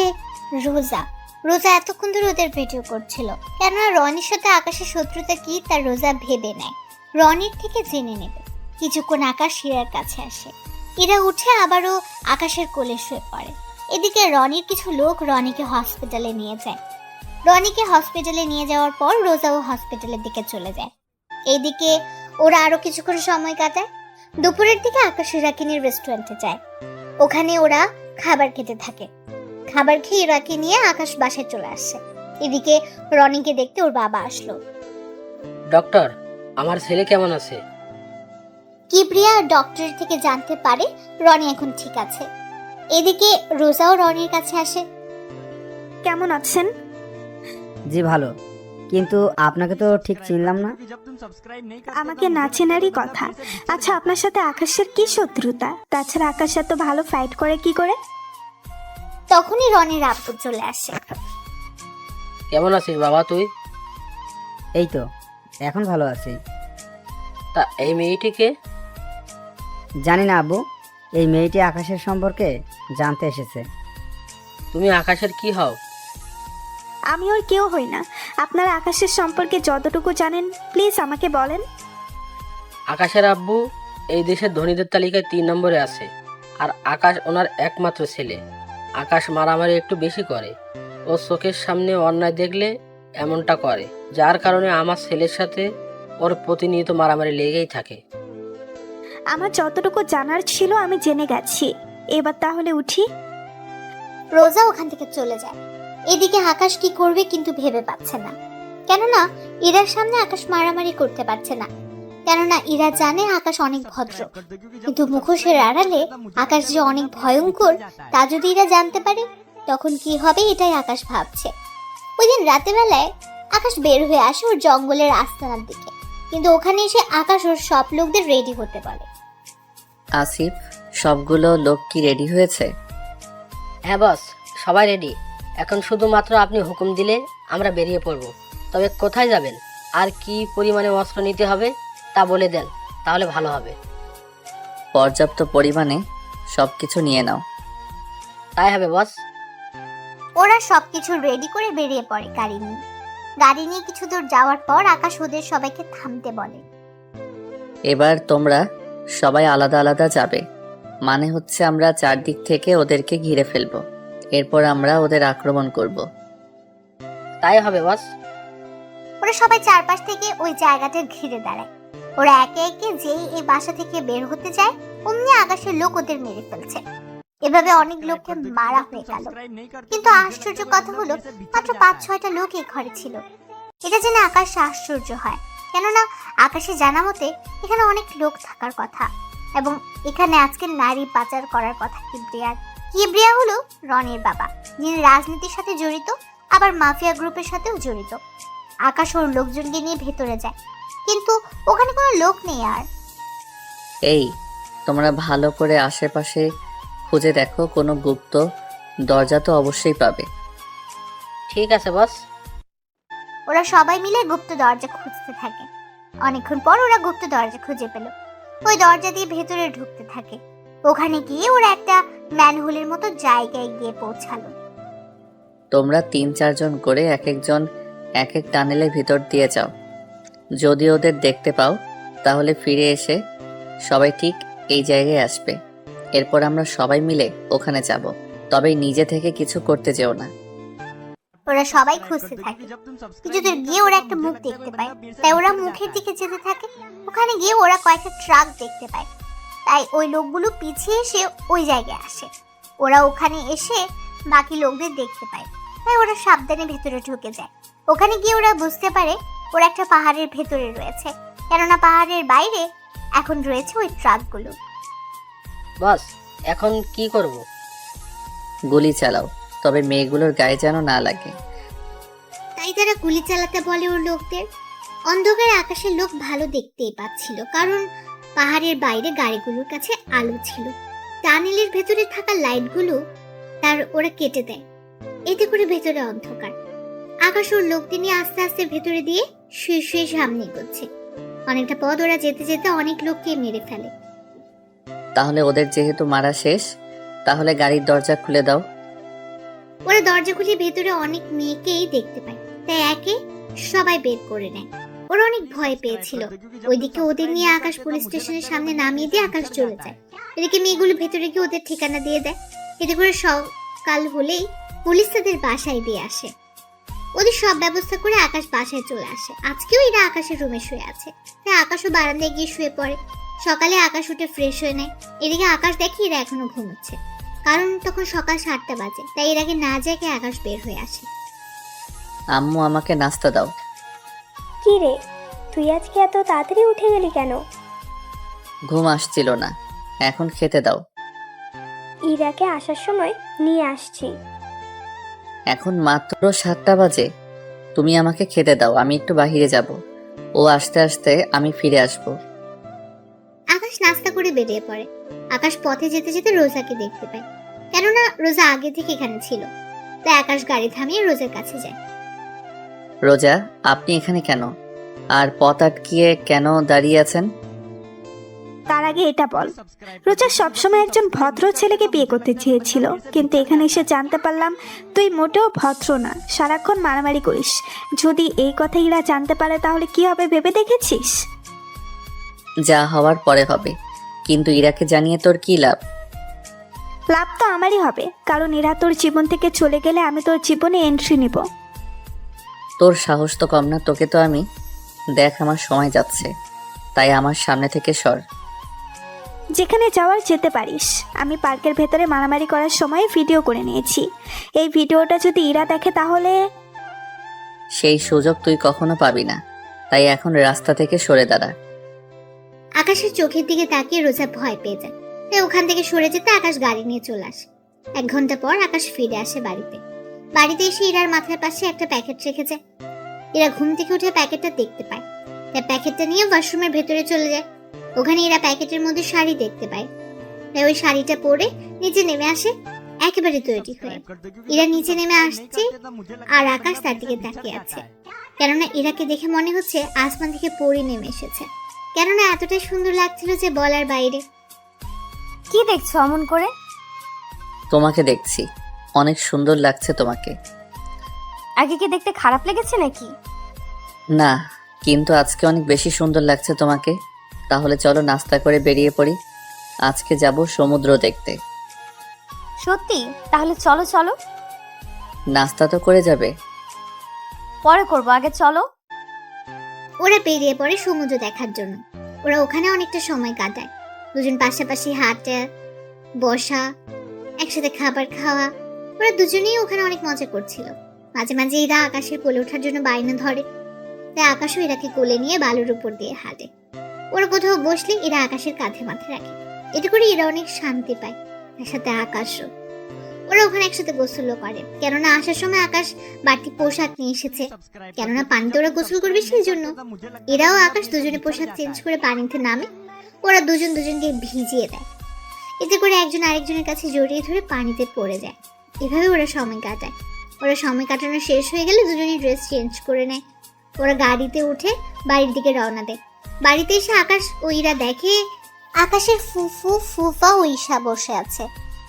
রোজা। রোজা এতক্ষণ ধরে ওদের ভিডিও করছিল, কেননা রনির সাথে আকাশের শত্রুতা কি তা রোজা ভেবে নেয়, রনির থেকে জেনে নেবে। কিছুক্ষণ আকাশ ইরার কাছে আসে। ইরা উঠে আবারও আকাশের কোলে শুয়ে পড়ে। এদিকে রনির কিছু লোক রনিকে হসপিটালে নিয়ে যায়। রনিকে হসপিটালে নিয়ে যাওয়ার পর রোজাও হসপিটালের দিকে চলে যায়। এইদিকে ওরা আরো কিছুক্ষণ সময় কাটায়। দুপুরের দিকে আকাশ ইরাকে নিয়ে রেস্টুরেন্টে যায়। ওখানে ওরা খাবার খেতে থাকে। খাবার খেয়ে ইরাকে নিয়ে আকাশ বাসায় চলে আসে। এদিকে রনিকে দেখতে ওর বাবা আসলো। ডক্টর, আমার ছেলে কেমন আছে? কিবরিয়া ডক্টর থেকে জানতে পারে রনি এখন ঠিক আছে। এদিকে রোজাও রনির কাছে আসে। কেমন আছেন? জি ভালো, কিন্তু আপনাকে তো ঠিক চিনলাম না। আমাকে না চেনারই কথা। আচ্ছা, আপনার সাথে আকাশের কি শত্রুতা? তাছাড়া আকাশ এত ভালো ফাইট করে কি করে? তখনই রনির আব্বু চলে আসে। কেমন আছিস বাবা তুই? এই তো এখন ভালো আছি। তা এই মেয়েটিকে? জানি না আব্বু, এই মেয়েটি আকাশের সম্পর্কে জানতে এসেছে। তুমি আকাশের কি হও? আমি ওর কেউ হই না। আপনারা আকাশের সম্পর্কে যতটুকু জানেন প্লিজ আমাকে বলেন। আকাশের আব্বু এই দেশের ধনীদের তালিকায় 3 নম্বরে আছে, আর আকাশ ওনার একমাত্র ছেলে। আকাশ মারামারি একটু বেশি করে, ও চোখের সামনে অন্যায় দেখলে এমনটা করে, যার কারণে আমার ছেলের সাথে ওর প্রতিনিয়ত মারামারি লেগেই থাকে। আমার যতটুকু জানার ছিল আমি জেনে গেছি, এবার তাহলে উঠি। রোজা ওখান থেকে চলে যায়। এদিকে আকাশ কি করবে কিন্তু ভেবে পাচ্ছে না, কেননা ইরার সামনে আকাশ মারামারি করতে পারছে না, কেননা ইরা জানে আকাশ অনেক ভদ্র। কিন্তু মুখোশের আড়ালে আকাশ যে অনেক ভয়ঙ্কর তা যদি ইরা জানতে পারে তখন কি হবে, এটাই আকাশ ভাবছে। ওই দিন রাতের বেলায় আকাশ বের হয়ে আসে ওর জঙ্গলের আস্তানার দিকে, কিন্তু ওখানে এসে আকাশ ওর সব লোকদের রেডি হতে বলে। আসিফ, সবগুলো লোক কি রেডি হয়েছে? হ্যাঁ বস, সবাই রেডি। এখন শুধুমাত্র আপনি হুকুম দিলে আমরা বেরিয়ে পড়ব। তবে কোথায় যাবেন আর কি পরিমাণে অস্ত্র নিতে হবে তা বলে দেন, তাহলে ভালো হবে। পর্যাপ্ত পরিমাণে সবকিছু নিয়ে নাও। তাই হবে বস। ওরা সবকিছু রেডি করে বেরিয়ে পড়ে গাড়ি নিয়ে। গাড়ি নিয়ে কিছু দূর যাওয়ার পর আকাশ ওদের সবাইকে থামতে বলে। এবার তোমরা সবাই আলাদা আলাদা যাবে, মানে হচ্ছে আমরা চারদিক থেকে ওদেরকে ঘিরে ফেলবো, এরপর আমরা ওদের আক্রমণ করব। তাই হবে বস। ওরা সবাই চারপাশ থেকে ওই জায়গাটা ঘিরে দাঁড়ায়। ওরা একে একে যেই এই বাসা থেকে বের হতে যায় অমনি আকাশের লোক ওদের মেরে ফেলছে। এভাবে অনেক লোককে মারা হয়ে গেল। কিন্তু আশ্চর্য কথা হলো মাত্র 5-6টা লোক এই ঘরে ছিল। এটা জেনে আকাশ আশ্চর্য হয়, কেননা আকাশে জানা মতে এখানে অনেক লোক থাকার কথা এবং এখানে আজকে নারী পাচার করার কথা কিবরিয়ার। কিবরিয়া হলো রনির বাবা, যিনি রাজনীতির সাথে জড়িত, আবার মাফিয়া গ্রুপের সাথেও জড়িত। আকাশ ওর লোকজনকে নিয়ে ভেতরে যায়, কিন্তু ওখানে কোনো লোক নেই। আর এই তোমরা ভালো করে আশেপাশে খুঁজে দেখো, কোনো গুপ্ত দরজা তো অবশ্যই পাবে। ঠিক আছে বস। ওরা সবাই মিলে গুপ্ত দরজা খুঁজতে থাকে। অনেকক্ষণ পর ওরা গুপ্ত দরজা খুঁজে পেল। ওই দরজা দিয়ে ভেতরে ঢুকতে থাকে। ওখানে গিয়ে ওরা একটা ম্যানহোলের মতো জায়গায় গিয়ে পৌঁছালো। তোমরা 3-4 জন করে এক একজন এক এক টানেলের ভিতর দিয়ে যাও। যদি ওদের দেখতে পাও তাহলে ফিরে এসে সবাই ঠিক এই জায়গায় আসবে। এরপর আমরা সবাই মিলে ওখানে যাব, তবে নিজে থেকে কিছু করতে যেও না। ওরা সবাই খুঁজতে থাকে। কিছু দূর গিয়ে ওরা একটা মুখ দেখতে পায়, তাই ওরা মুখের দিকে যেতে থাকে। ওখানে গিয়ে ওরা কয়েকটা ট্রাক দেখতে পায়, তাই ওই লোকগুলো পিছিয়ে এসে ওই জায়গায় আসে। ওরা ওখানে এসে বাকি লোকদের দেখতে পায়, তাই ওরা সাবধানে ভেতরে ঢুকে যায়। ওখানে গিয়ে ওরা বুঝতে পারে ওরা একটা পাহাড়ের ভেতরে রয়েছে, কেননা পাহাড়ের বাইরে এখন রয়েছে ওই ট্রাকগুলো। বস এখন কি করব? গুলি চালাও, তবে মেয়েগুলোর গায়ে যেন না লাগে। তাই তারা গুলি চালাতে বলে ওর লোকদের। অন্ধকারে আকাশের লোক ভালো দেখতেই পাচ্ছিল, কারণ পাহাড়ের বাইরে গাড়িগুলোর কাছে আলো ছিল। টানেলের ভেতরে থাকা লাইটগুলো তার ওরা কেটে দেয়, এতে করে ভেতরে অন্ধকার। আকাশ ওর লোকদের নিয়ে আস্তে আস্তে ভেতরে দিয়ে শুয়ে শুয়ে সামনে এগোচ্ছে। অনেকটা পথ ওরা যেতে যেতে অনেক লোককে মেরে ফেলে। তাহলে ওদের যেহেতু মারা শেষ, তাহলে গাড়ির দরজা খুলে দাও। ওরা দরজা খুলে ভেতরে অনেক মেয়েকেই দেখতে পায়, তাই একে সবাই বের করে নেয়। ওরা অনেক ভয় পেয়েছিল। ওইদিকে ওদের নিয়ে আকাশ পুলিশ স্টেশনের সামনে নামিয়ে দিয়ে আকাশ চলে যায়। এদিকে মেয়েগুলো ভেতরে গিয়ে ওদের ঠিকানা দিয়ে দেয়। এতে করে সকাল হলেই পুলিশ তাদের বাসায় দিয়ে আসে। ওদের সব ব্যবস্থা করে আকাশ বাসায় চলে আসে। আজকেও এরা আকাশের রুমে শুয়ে আছে, তাই আকাশও বারান্দায় গিয়ে শুয়ে পড়ে। সকালে আকাশ উঠে ফ্রেশ হয়ে নেয়। এদিকে আকাশ দেখে এরা এখনো ঘুমোচ্ছে, কারণ তখন সকাল 7টা বাজে, তাই এর আগে না জেগে আকাশ বের হয়ে আসে। আম্মু আমাকে নাস্তা দাও। কি রে, তুই আজকে এত তাড়াতাড়ি উঠে গেলি কেন? ঘুম আসছিল না, এখন খেতে দাও। ইরাকে আসার সময় নিয়ে আসছি। এখন মাত্র 7টা বাজে, তুমি আমাকে খেতে দাও, আমি একটু বাহিরে যাব। ও আসতে আসতে আমি ফিরে আসব। আকাশ নাস্তা করে বেরিয়ে পড়ে। আকাশ পথে যেতে যেতে রোজাকে দেখতে পায়, কেননা রোজা আগে থেকে এখানে ছিল। তাই আকাশ গাড়ি থামিয়ে রোজার কাছে যায়। রোজা, আপনি এখানে কেন? আর পথ আটকিয়ে কেন দাঁড়িয়ে আছেন? তার আগে এটা বল, রোজা সবসময় একজন ভদ্র ছেলেকে বিয়ে করতে চেয়েছিল, কিন্তু এখানে এসে জানতে পারলাম তুই মোটেও ভদ্র না, সারাক্ষণ মারামারি করিস। যদি এই কথা ইরা জানতে পারে তাহলে কি হবে ভেবে দেখেছিস? যা হওয়ার পরে হবে, কিন্তু ইরাকে জানিয়ে তোর কি লাভ? লাভ তো আমারই হবে, কারণ ইরা তোর জীবন থেকে চলে গেলে আমি তোর জীবনে এন্ট্রি নিব। তোর সাহস তো কম না, তোকে তো আমি দেখ, আমার সময় যাচ্ছে, তাই আমার সামনে থেকে সর। যেখানে যাওয়ার যেতে পারিস। আমি পার্কের ভেতরে মারামারি করার সময় ভিডিও করে নিয়েছি। এই ভিডিওটা যদি ইরা দেখে তাহলে সেই সুযোগ তুই কখনো পাবি না, তাই এখন রাস্তা থেকে সরে দাঁড়া। আকাশের চোখের দিকে তাকিয়ে রোজা ভয় পেয়ে যায়, তাই ওখান থেকে সরে যেতে আকাশ গাড়ি নিয়ে চলে আসে। 1 ঘন্টা পর আকাশ ফিরে আসে বাড়িতে। বাড়িতে এসে ইরার মাথার পাশে একটা প্যাকেট রেখেছে। ইরা ঘুম থেকে উঠে প্যাকেটটা দেখতে পায়, তাই প্যাকেটটা নিয়ে ওয়াশরুমের ভেতরে চলে যায়। ওখানে ইরা প্যাকেটের মধ্যে শাড়ি দেখতে পায়, তাই ওই শাড়িটা পরে নিচে নেমে আসে একেবারে তৈরি হয়ে। ইরা নিচে নেমে আসছে আর আকাশ তার দিকে তাকিয়ে আছে, কেননা ইরাকে দেখে মনে হচ্ছে আসমান থেকে পরি নেমে এসেছে। কেননা এতটাই সুন্দর লাগছিল যে বলার বাইরে। কি দেখছো অমন করে? তোমাকে দেখছি। অনেক সুন্দর লাগছে তোমাকে। আগে কি দেখতে খারাপ লেগেছে নাকি? না, কিন্তু আজকে অনেক বেশি সুন্দর লাগছে তোমাকে। তাহলে চলো নাস্তা করে বেরিয়ে পড়ি। আজকে যাব সমুদ্র দেখতে। সত্যি? তাহলে চলো চলো। নাস্তা তো করে যাবে? পরে করবো, আগে চলো। ওরা বেরিয়ে পড়ে সমুদ্র দেখার জন্য। ওরা ওখানে অনেকটা সময় কাটায়, দুজন পাশাপাশি হাঁটা, বসা, একসাথে খাবার খাওয়া। ওরা দুজনেই ওখানে অনেক মজা করছিল। মাঝে মাঝে এরা আকাশের কোলে ওঠার জন্য বায়না ধরে, তাই আকাশও এরাকে কোলে নিয়ে বালুর উপর দিয়ে হাঁটে। ওরা কোথাও বসলে এরা আকাশের কাঁধে মাথা রাখে, এতে করে এরা অনেক শান্তি পায়। তার সাথে আকাশও। ওরা ওখানে একসাথে গোসলও করে, কেননা আসার সময় আকাশ বাড়তি পোশাক নিয়ে এসেছে, কেননা পানিতে ওরা গোসল করবে সেই জন্য। এরাও আকাশ দুজনে পোশাক চেঞ্জ করে পানিতে নামে। ওরা দুজন দুজনকে ভিজিয়ে দেয়, এতে করে একজন আরেকজনের কাছে জড়িয়ে ধরে পানিতে পড়ে যায়। এভাবে ওরা সময় কাটায়। ওরা সময় কাটানো শেষ হয়ে গেলে দুজনেই ড্রেস চেঞ্জ করে নেয়। ওরা গাড়িতে উঠে বাড়ির দিকে রওনা দেয়। বাড়িতে এসে আকাশ ও ইরা দেখে আকাশের ফুফু, ফুফা ও ঈশা বসে আছে,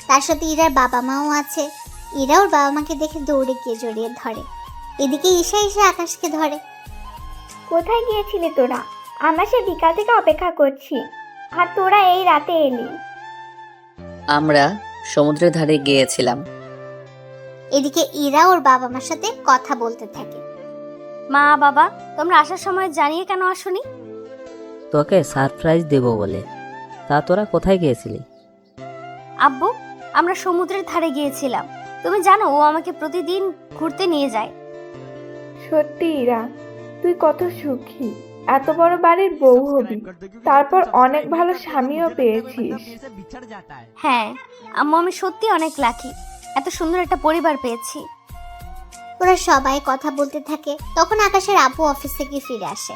তার সাথে ইরার বাবা মাও আছে। ইরা ওর বাবা মাকে দেখে দৌড়ে গিয়ে জড়িয়ে ধরে। এদিকে ঈশা এসে আকাশকে ধরে। কোথায় গিয়েছিলি তোরা? আমরা সে বিকাল থেকে অপেক্ষা করছি, আর তোরা এই রাতে এলি। আমরা সমুদ্রের ধারে গিয়েছিলাম। এদিকে ইরা ওর বাবা মার সাথে কথা বলতে থাকে। মা বাবা, তোমরা আসার সময় জানিয়ে কেন আসোনি? তোকে সারপ্রাইজ দেব বলে। তা তোরা কোথায় গিয়েছিলি? আব্বু, আমরা সমুদ্রের ধারে গিয়েছিলাম। তুমি জানো ও আমাকে প্রতিদিন ঘুরতে নিয়ে যায়। সত্যি ইরা, তুই কত সুখী। এত বড় বাড়ির বউ হবি, তারপর অনেক ভালো স্বামীও পেয়েছিস। হ্যাঁ আম্মু, আমি সত্যি অনেক লাকি, এত সুন্দর একটা পরিবার পেয়েছি। ওরা সবাই কথা বলতে থাকে। তখন আকাশের আব্বু অফিস থেকে ফিরে আসে।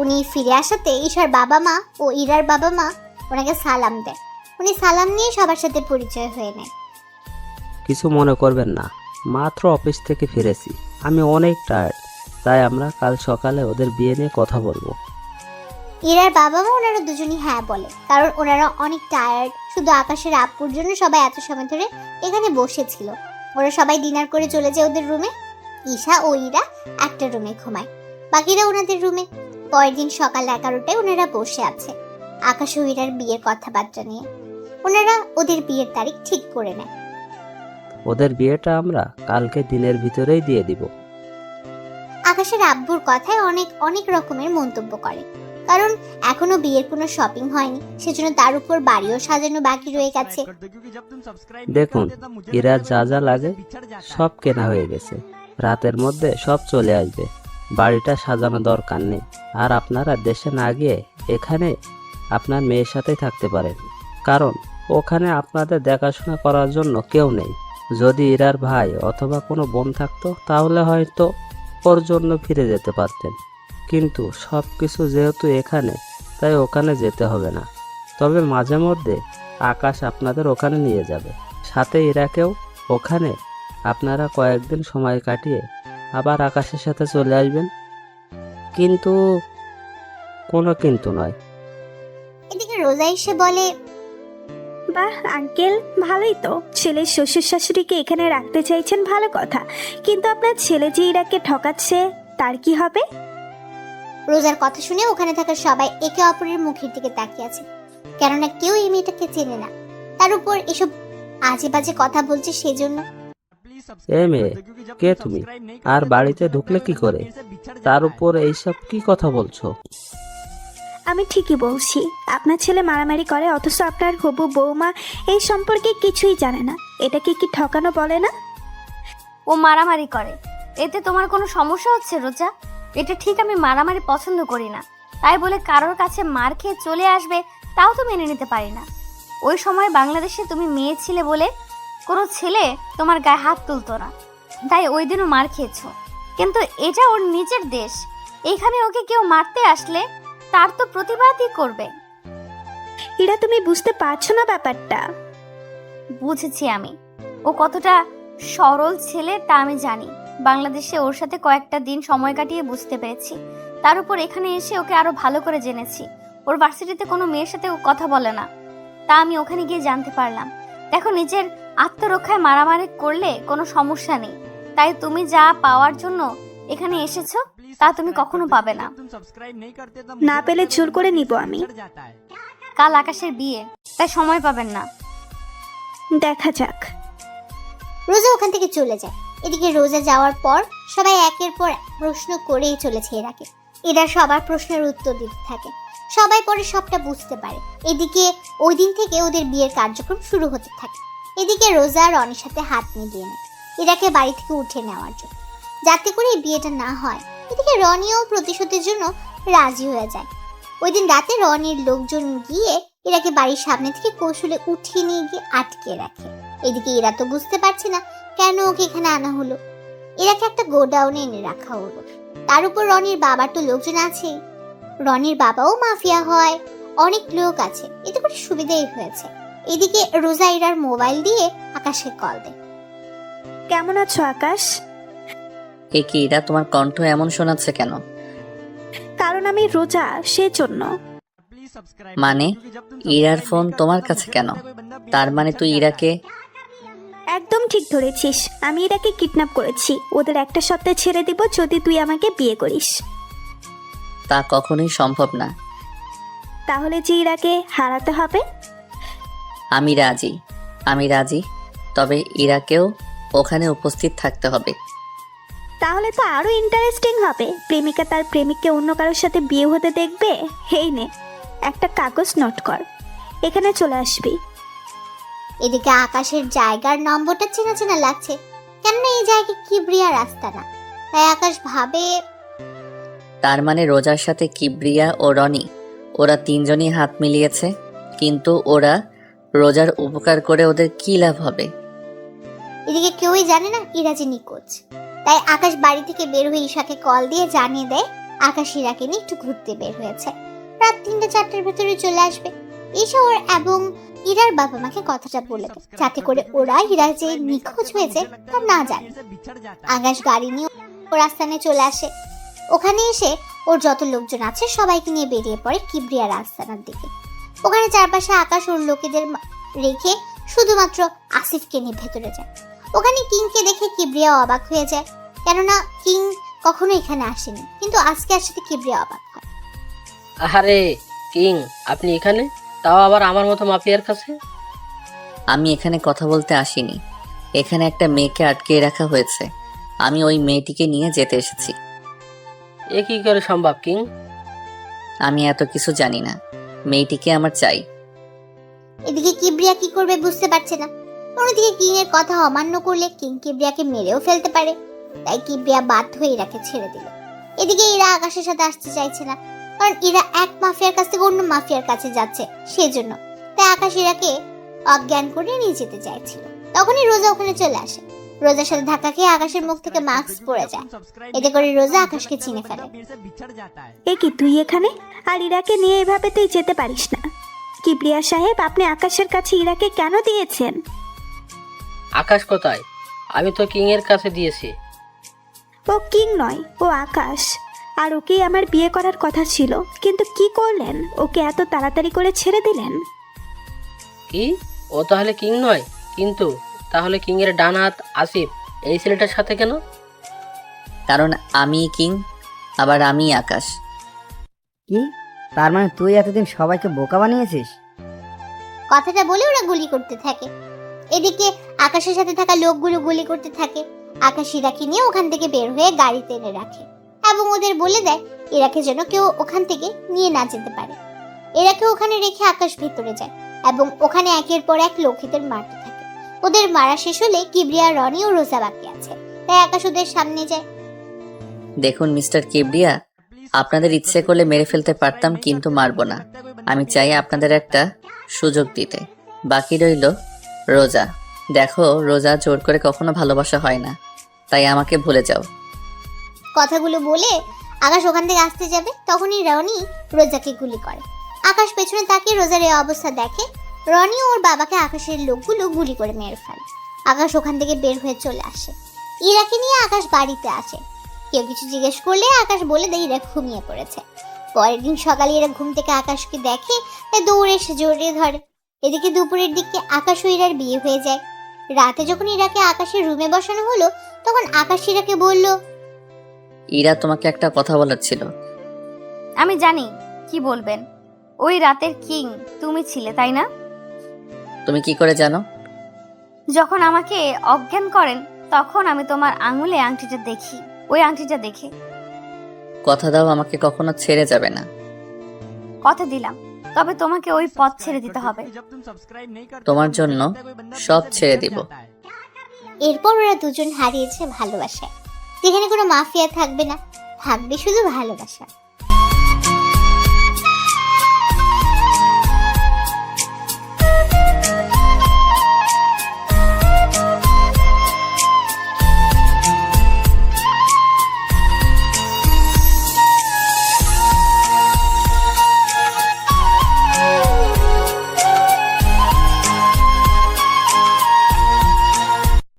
উনি ফিরে আসাতে ঈশার বাবা মা ও ইরার বাবা মা ওনাকে সালাম দেয়। উনি সালাম নিয়ে সবার সাথে পরিচয় হয়ে নেয়। কিছু মনে করবেন না, মাত্র অফিস থেকে ফিরেছি, আমি অনেক টায়ার্ড, তাই আমরা কাল সকালে ওদের বিয়ে নিয়ে কথা বলবো। ইরার বাবা মা ওনারা দুজনই হ্যাঁ বলে, কারণ ওনারা অনেক টায়ার্ড। শুধু আকাশের আব্বুর জন্য সবাই এত সময় ধরে এখানে বসেছিল। ওরা সবাই ডিনার করে চলে যায় ওদের রুমে। ঈশা ও ইরা একটা রুমে ঘুমায়, বাকিরা ওনাদের রুমে। পরের দিন সকাল 11টায় ওনারা বসে আছে আকাশ ও ইরার বিয়ের কথাবার্তা নিয়ে। ওনারা ওদের বিয়ের তারিখ ঠিক করে নেয়। ওদের বিয়েটা আমরা কালকে দিনের ভিতরেই দিয়ে দিব। আকাশের আব্বুর কথায় অনেক অনেক রকমের মন্তব্য করে, কারণ এখনো বিয়ের কোনো শপিং হয়নি, সেজন্য তার উপর বাড়িও সাজানো বাকি রয়ে গেছে। দেখুন, এরা যা যা লাগে সব কেনা হয়ে গেছে, রাতের মধ্যে সব চলে আসবে। বাড়িটা সাজানো দরকার নেই। আর আপনারা দেশে না গিয়ে এখানে আপনার মেয়ের সাথেই থাকতে পারেন, কারণ ওখানে আপনাদের দেখাশোনা করার জন্য কেউ নেই। যদি ইরার ভাই অথবা কোনো বোন থাকতো তাহলে হয়তো ওর জন্য ফিরে যেতে পারতেন, কিন্তু সব কিছু যেহেতু এখানে, তাই ওখানে যেতে হবে না। তবে মাঝে মধ্যে আকাশ আপনাদের ওখানে নিয়ে যাবে, সাথে ইরাকেও। ওখানে আপনারা কয়েকদিন সময় কাটিয়ে আবার আকাশের সাথে চলে আসবেন। কিন্তু কোনো কিন্তু নয়। এদিকে রোজা এসে বলে, বাহ আঙ্কেল, ভালোই তো। ছেলের শ্বশুর শাশুড়িকে এখানে রাখতে চাইছেন, ভালো কথা। কিন্তু আপনার ছেলে যে ইরাকে ঠকাচ্ছে, তার কি হবে? রোজার কথা শুনে ওখানে থাকা সবাই একে অপরের মুখের দিকে তাকিয়ে আছে, কেননা কেউ এই মেয়েটাকে চেনে না। তার উপর এসব আজে বাজে কথা বলছে সেজন্য। এ মেয়ে, কে তুমি? আর বাড়িতে ঢুকলে কি করে? তার উপর এইসব কি কথা বলছো? আমি ঠিকই বলছি। আপনার ছেলে মারামারি করে, অথচ আপনার হবু বৌমা এই সম্পর্কে কিছুই জানে না। এটাকে কি ঠকানো বলে না? ও মারামারি করে, এতে তোমার কোনো সমস্যা হচ্ছে রোজা? এটা ঠিক, আমি মারামারি পছন্দ করি না, তাই বলে কারোর কাছে মার খেয়ে চলে আসবে তাও তো মেনে নিতে পারি না। ওই সময় বাংলাদেশে তুমি মেয়ে ছিলে বলে কোনো ছেলে তোমার গায়ে হাত তুলতো না, তাই ওই দিনও মার খেয়েছো। কিন্তু এটা ওর নিজের দেশ, এখানে ওকে কেউ মারতে আসলে তার তো প্রতিবাদই করবে। এরা তুমি বুঝতে পারছো না ব্যাপারটা? বুঝেছি আমি, ও কতটা সরল ছেলে তা আমি জানি। বাংলাদেশে ওর সাথে কয়েকটা দিন সময় কাটিয়ে বুঝতে পেরেছি। তার উপর এখানে এসে ওকে আরো ভালো করে জেনেছি। ওর ভার্সিটিতে কোনো মেয়ের সাথে ও কথা বলে না, তা আমি ওখানে গিয়ে জানতে পারলাম। দেখো, নিজের আত্মরক্ষায় মারামারি করলে কোনো সমস্যা নেই, তাই তুমি যা পাওয়ার জন্য এখানে এসেছো তা তুমি কখনো পাবে না। না পেলে জোর করে নিব আমি। কাল আকাশের বিয়ে, তাই সময় পাবেন না। দেখা যাক। রোজা ওখান থেকে চলে যায়। এদিকে রোজা যাওয়ার পর সবাই একের পর এক প্রশ্ন করেই চলেছে এরাকে। এরা সবার প্রশ্নের উত্তর দিতে থাকে। সবাই পরে সবটা বুঝতে পারে। এদিকে ওই দিন থেকে ওদের বিয়ের কার্যক্রম শুরু হতে থাকে। এদিকে রোজা রনির সাথে হাত মিলিয়ে নেয় এরাকে বাড়ি থেকে উঠে নেওয়ার জন্য, যাতে করে এই বিয়েটা না হয়। এদিকে রনিও প্রতিশোধের জন্য রাজি হয়ে যায়। ওই দিন রাতে রনির লোকজন গিয়ে এরাকে বাড়ির সামনে থেকে কৌশলে উঠিয়ে নিয়ে গিয়ে আটকে রাখে। এদিকে এরা তো বুঝতে পারছে না কেন ওকে এখানে আনা হলো। এরাকে একটা গোডাউনে এনে রাখা হলো। তার উপর রনির বাবার তো লোকজন আছেই। রনির বাবাও মাফিয়া হয়, অনেক লোক আছে, এতে করে সুবিধাই হয়েছে। এদিকে রোজা ইরার মোবাইল দিয়ে আকাশকে কল দেয়। কেমন আছো আকাশ? এ কি ইরা, তোমার কণ্ঠ এমন শোনাচ্ছে কেন? কারণ আমি রোজা, সেজন্য। মানে ইরার ফোন তোমার কাছে কেন? তার মানে তুই ইরাকে... একদম ঠিক ধরেছিস, আমি এটাকে কিডন্যাপ করেছি। ওদের একটা সপ্তাহে ছেড়ে দিব যদি তুই আমাকে বিয়ে করিস। তা কখনোই সম্ভব না। তাহলে যে ইরাকে হারাতে হবে? আমি রাজি, তবে ইরাকেও ওখানে উপস্থিত থাকতে হবে। তাহলে তো আরো ইন্টারেস্টিং হবে। প্রেমিকা তার প্রেমিককে অন্য কারোর সাথে বিয়ে হতে দেখবে। হেই নে, একটা কাগজ নোট কর, এখানে চলে আসবি। এদিকে আকাশের জায়গার নম্বরটা চেনা চেনা লাগছে, কেননা এই জায়গায় কিবরিয়া রাস্তা না। তাই আকাশ ভাবে, তার মানে রোজার সাথে কিবরিয়া ও রনি, ওরা তিনজনই হাত মিলিয়েছে। কিন্তু ওরা রোজার উপকার করে ওদের কি লাভ হবে? এদিকে কেউই জানে না ইরা যে নিখোঁজ। তাই আকাশ বাড়ি থেকে বের হয়ে ঈশাকে কল দিয়ে জানিয়ে দেয় আকাশ ইরাকে নিয়ে একটু ঘুরতে বের হয়েছে, রাত ৩-৪টার ভেতরে চলে আসবে। ঈশা ওর এবং ইরার বাবা মাকে কথাটা বলে দেয়, যাতে করে ওরা ইরা যে নিখোঁজ হয়েছে তা না জানে। আকাশ গাড়ি নিয়ে ওর আস্থানে চলে আসে। ওখানে এসে ওর যত লোকজন আছে সবাইকে নিয়ে বেরিয়ে পড়ে কিবরিয়ার আস্তানার দিকে। ওখানে চারপাশে আকাশ ওর লোকেদের রেখে শুধুমাত্র আসিফকে নিয়ে ভেতরে যায়। ওখানে কিংকে দেখে কিবরিয়া অবাক হয়ে যায়, কেননা কিং কখনো এখানে আসেনি, কিন্তু আজকে আসলে কিবরিয়া অবাক হয়। আরে কিং, আপনি এখানে, তাও আবার আমার মতো মাফিয়ার কাছে? আমি এখানে কথা বলতে আসিনি, এখানে একটা মেয়েকে আটকে রাখা হয়েছে, আমি ওই মেয়েটিকে নিয়ে যেতে এসেছি। এ কি করে সম্ভব কিং? আমি এত কিছু জানি না, মেয়েটিকে আমার চাই। এদিকে কিবরিয়া কি করবে বুঝতে পারছে না। অন্যদিকে কিং এর কথা অমান্য করলে কিং কিবরিয়াকে মেরেও ফেলতে পারে, তাই কিবরিয়া বাধ্য হয়ে ইরাকে ছেড়ে দিল। এদিকে ইরা আকাশের সাথে আসতে চাইছে না, কারণ ইরা এক মাফিয়ার কাছ থেকে অন্য মাফিয়ার কাছে যাচ্ছে, সেজন্য। তাই আকাশ ইরাকে অজ্ঞান করে নিয়ে যেতে চাইছিল। তখনই রোজা ওখানে চলে আসে। রোজার সাথে ধাক্কা খেয়ে আকাশের মুখ থেকে মাস্ক পড়ে যায়। এতে করে রোজা আকাশকে চিনে ফেলে। এ কি, তুই এখানে? আর ইরাকে নিয়ে এভাবে তুই যেতে পারিস না। কিবরিয়া সাহেব, আপনি আকাশের কাছে ইরাকে কেন দিয়েছেন? আকাশ কোথায়? আমি তো কিং এর কাছে দিয়েছি। ও কিং নয়, ও আকাশ। আর ওকেই আমার বিয়ে করার কথা ছিল, কিন্তু কি করলেন? ওকে এত তাড়াতাড়ি করে ছেড়ে দিলেন। কি, ও তাহলে কিং নয়? কিন্তু তাহলে কিং এর ডান হাত আসিফ এই ছেলেটার সাথে কেন? কারণ আমি কিং, আবার আমি আকাশ। কি, তার মানে তুই এতদিন সবাইকে বোকা বানিয়েছিস? কথাটা বলে ওরা গুলি করতে থাকে। এদিকে আকাশের সাথে থাকা লোকগুলো গুলি করতে থাকে। আকাশ ইরাকে নিয়ে ওখান থেকে বের হয়ে গাড়িতে এনে রাখে এবং ওদের বলে দেয় ইরাকে যেন কেউ ওখান থেকে নিয়ে না যেতে পারে। এরাকে ওখানে রেখে আকাশ ভেতরে যায় এবং ওখানে একের পর এক লোকেদের মারতে থাকে। ওদের মারা শেষ হলে কিবরিয়া, রনি ও রোজা বাকি আছে, তাই আকাশ ওদের সামনে যায়। দেখুন মিস্টার কিবরিয়া, আপনাদের ইচ্ছে করলে মেরে ফেলতে পারতাম, কিন্তু মারবো না। আমি চাই আপনাদের একটা সুযোগ দিতে। বাকি রইল রোজা। দেখো রোজা, জোর করে কখনো ভালোবাসা হয় না, তাই আমাকে ভুলে যাও। কথাগুলো বলে আকাশ ওখান থেকে আসতে যাবে, তখনই রনি রোজাকে গুলি করে। আকাশ পেছনে তাকিয়ে রোজার এই অবস্থা দেখে। রনি ওর বাবাকে আকাশের লোকগুলো গুলি করে মেরে ফেলে। আকাশ ওখান থেকে বের হয়ে চলে আসে। ইরাকে নিয়ে আকাশ বাড়িতে আসে। কেউ কিছু জিজ্ঞেস করলে আকাশ বলে দেয় ইরা ঘুমিয়ে পড়েছে। পরের দিন সকালে এরা ঘুম থেকে আকাশকে দেখে, তাই দৌড়ে এসে জড়িয়ে ধরে। এদিকে দুপুরের দিকে আকাশ ও ইরার বিয়ে হয়ে যায়। রাতে যখন ইরাকে আকাশের রুমে বসানো হলো তখন আকাশ ইরাকে বলল, ইরা তোমাকে একটা কথা বলার ছিল। আমি জানি কি বলবেন। ওই রাতের কিং তুমি ছিলে, তাই না? তুমি কি করে জানো? যখন আমাকে অজ্ঞান করেন তখন আমি তোমার আঙুলে আংটিটা দেখি। ওই আংটিটা দেখে কথা দাও আমাকে কখনো ছেড়ে যাবে না। কথা দিলাম, তবে তোমাকে ওই পথ ছেড়ে দিতে হবে। তোমার জন্য সব ছেড়ে দিব। এরপর ওরা দুজন হারিয়েছে ভালোবাসায়, যেখানে কোনো মাফিয়া থাকবে না, থাকবে শুধু ভালোবাসা।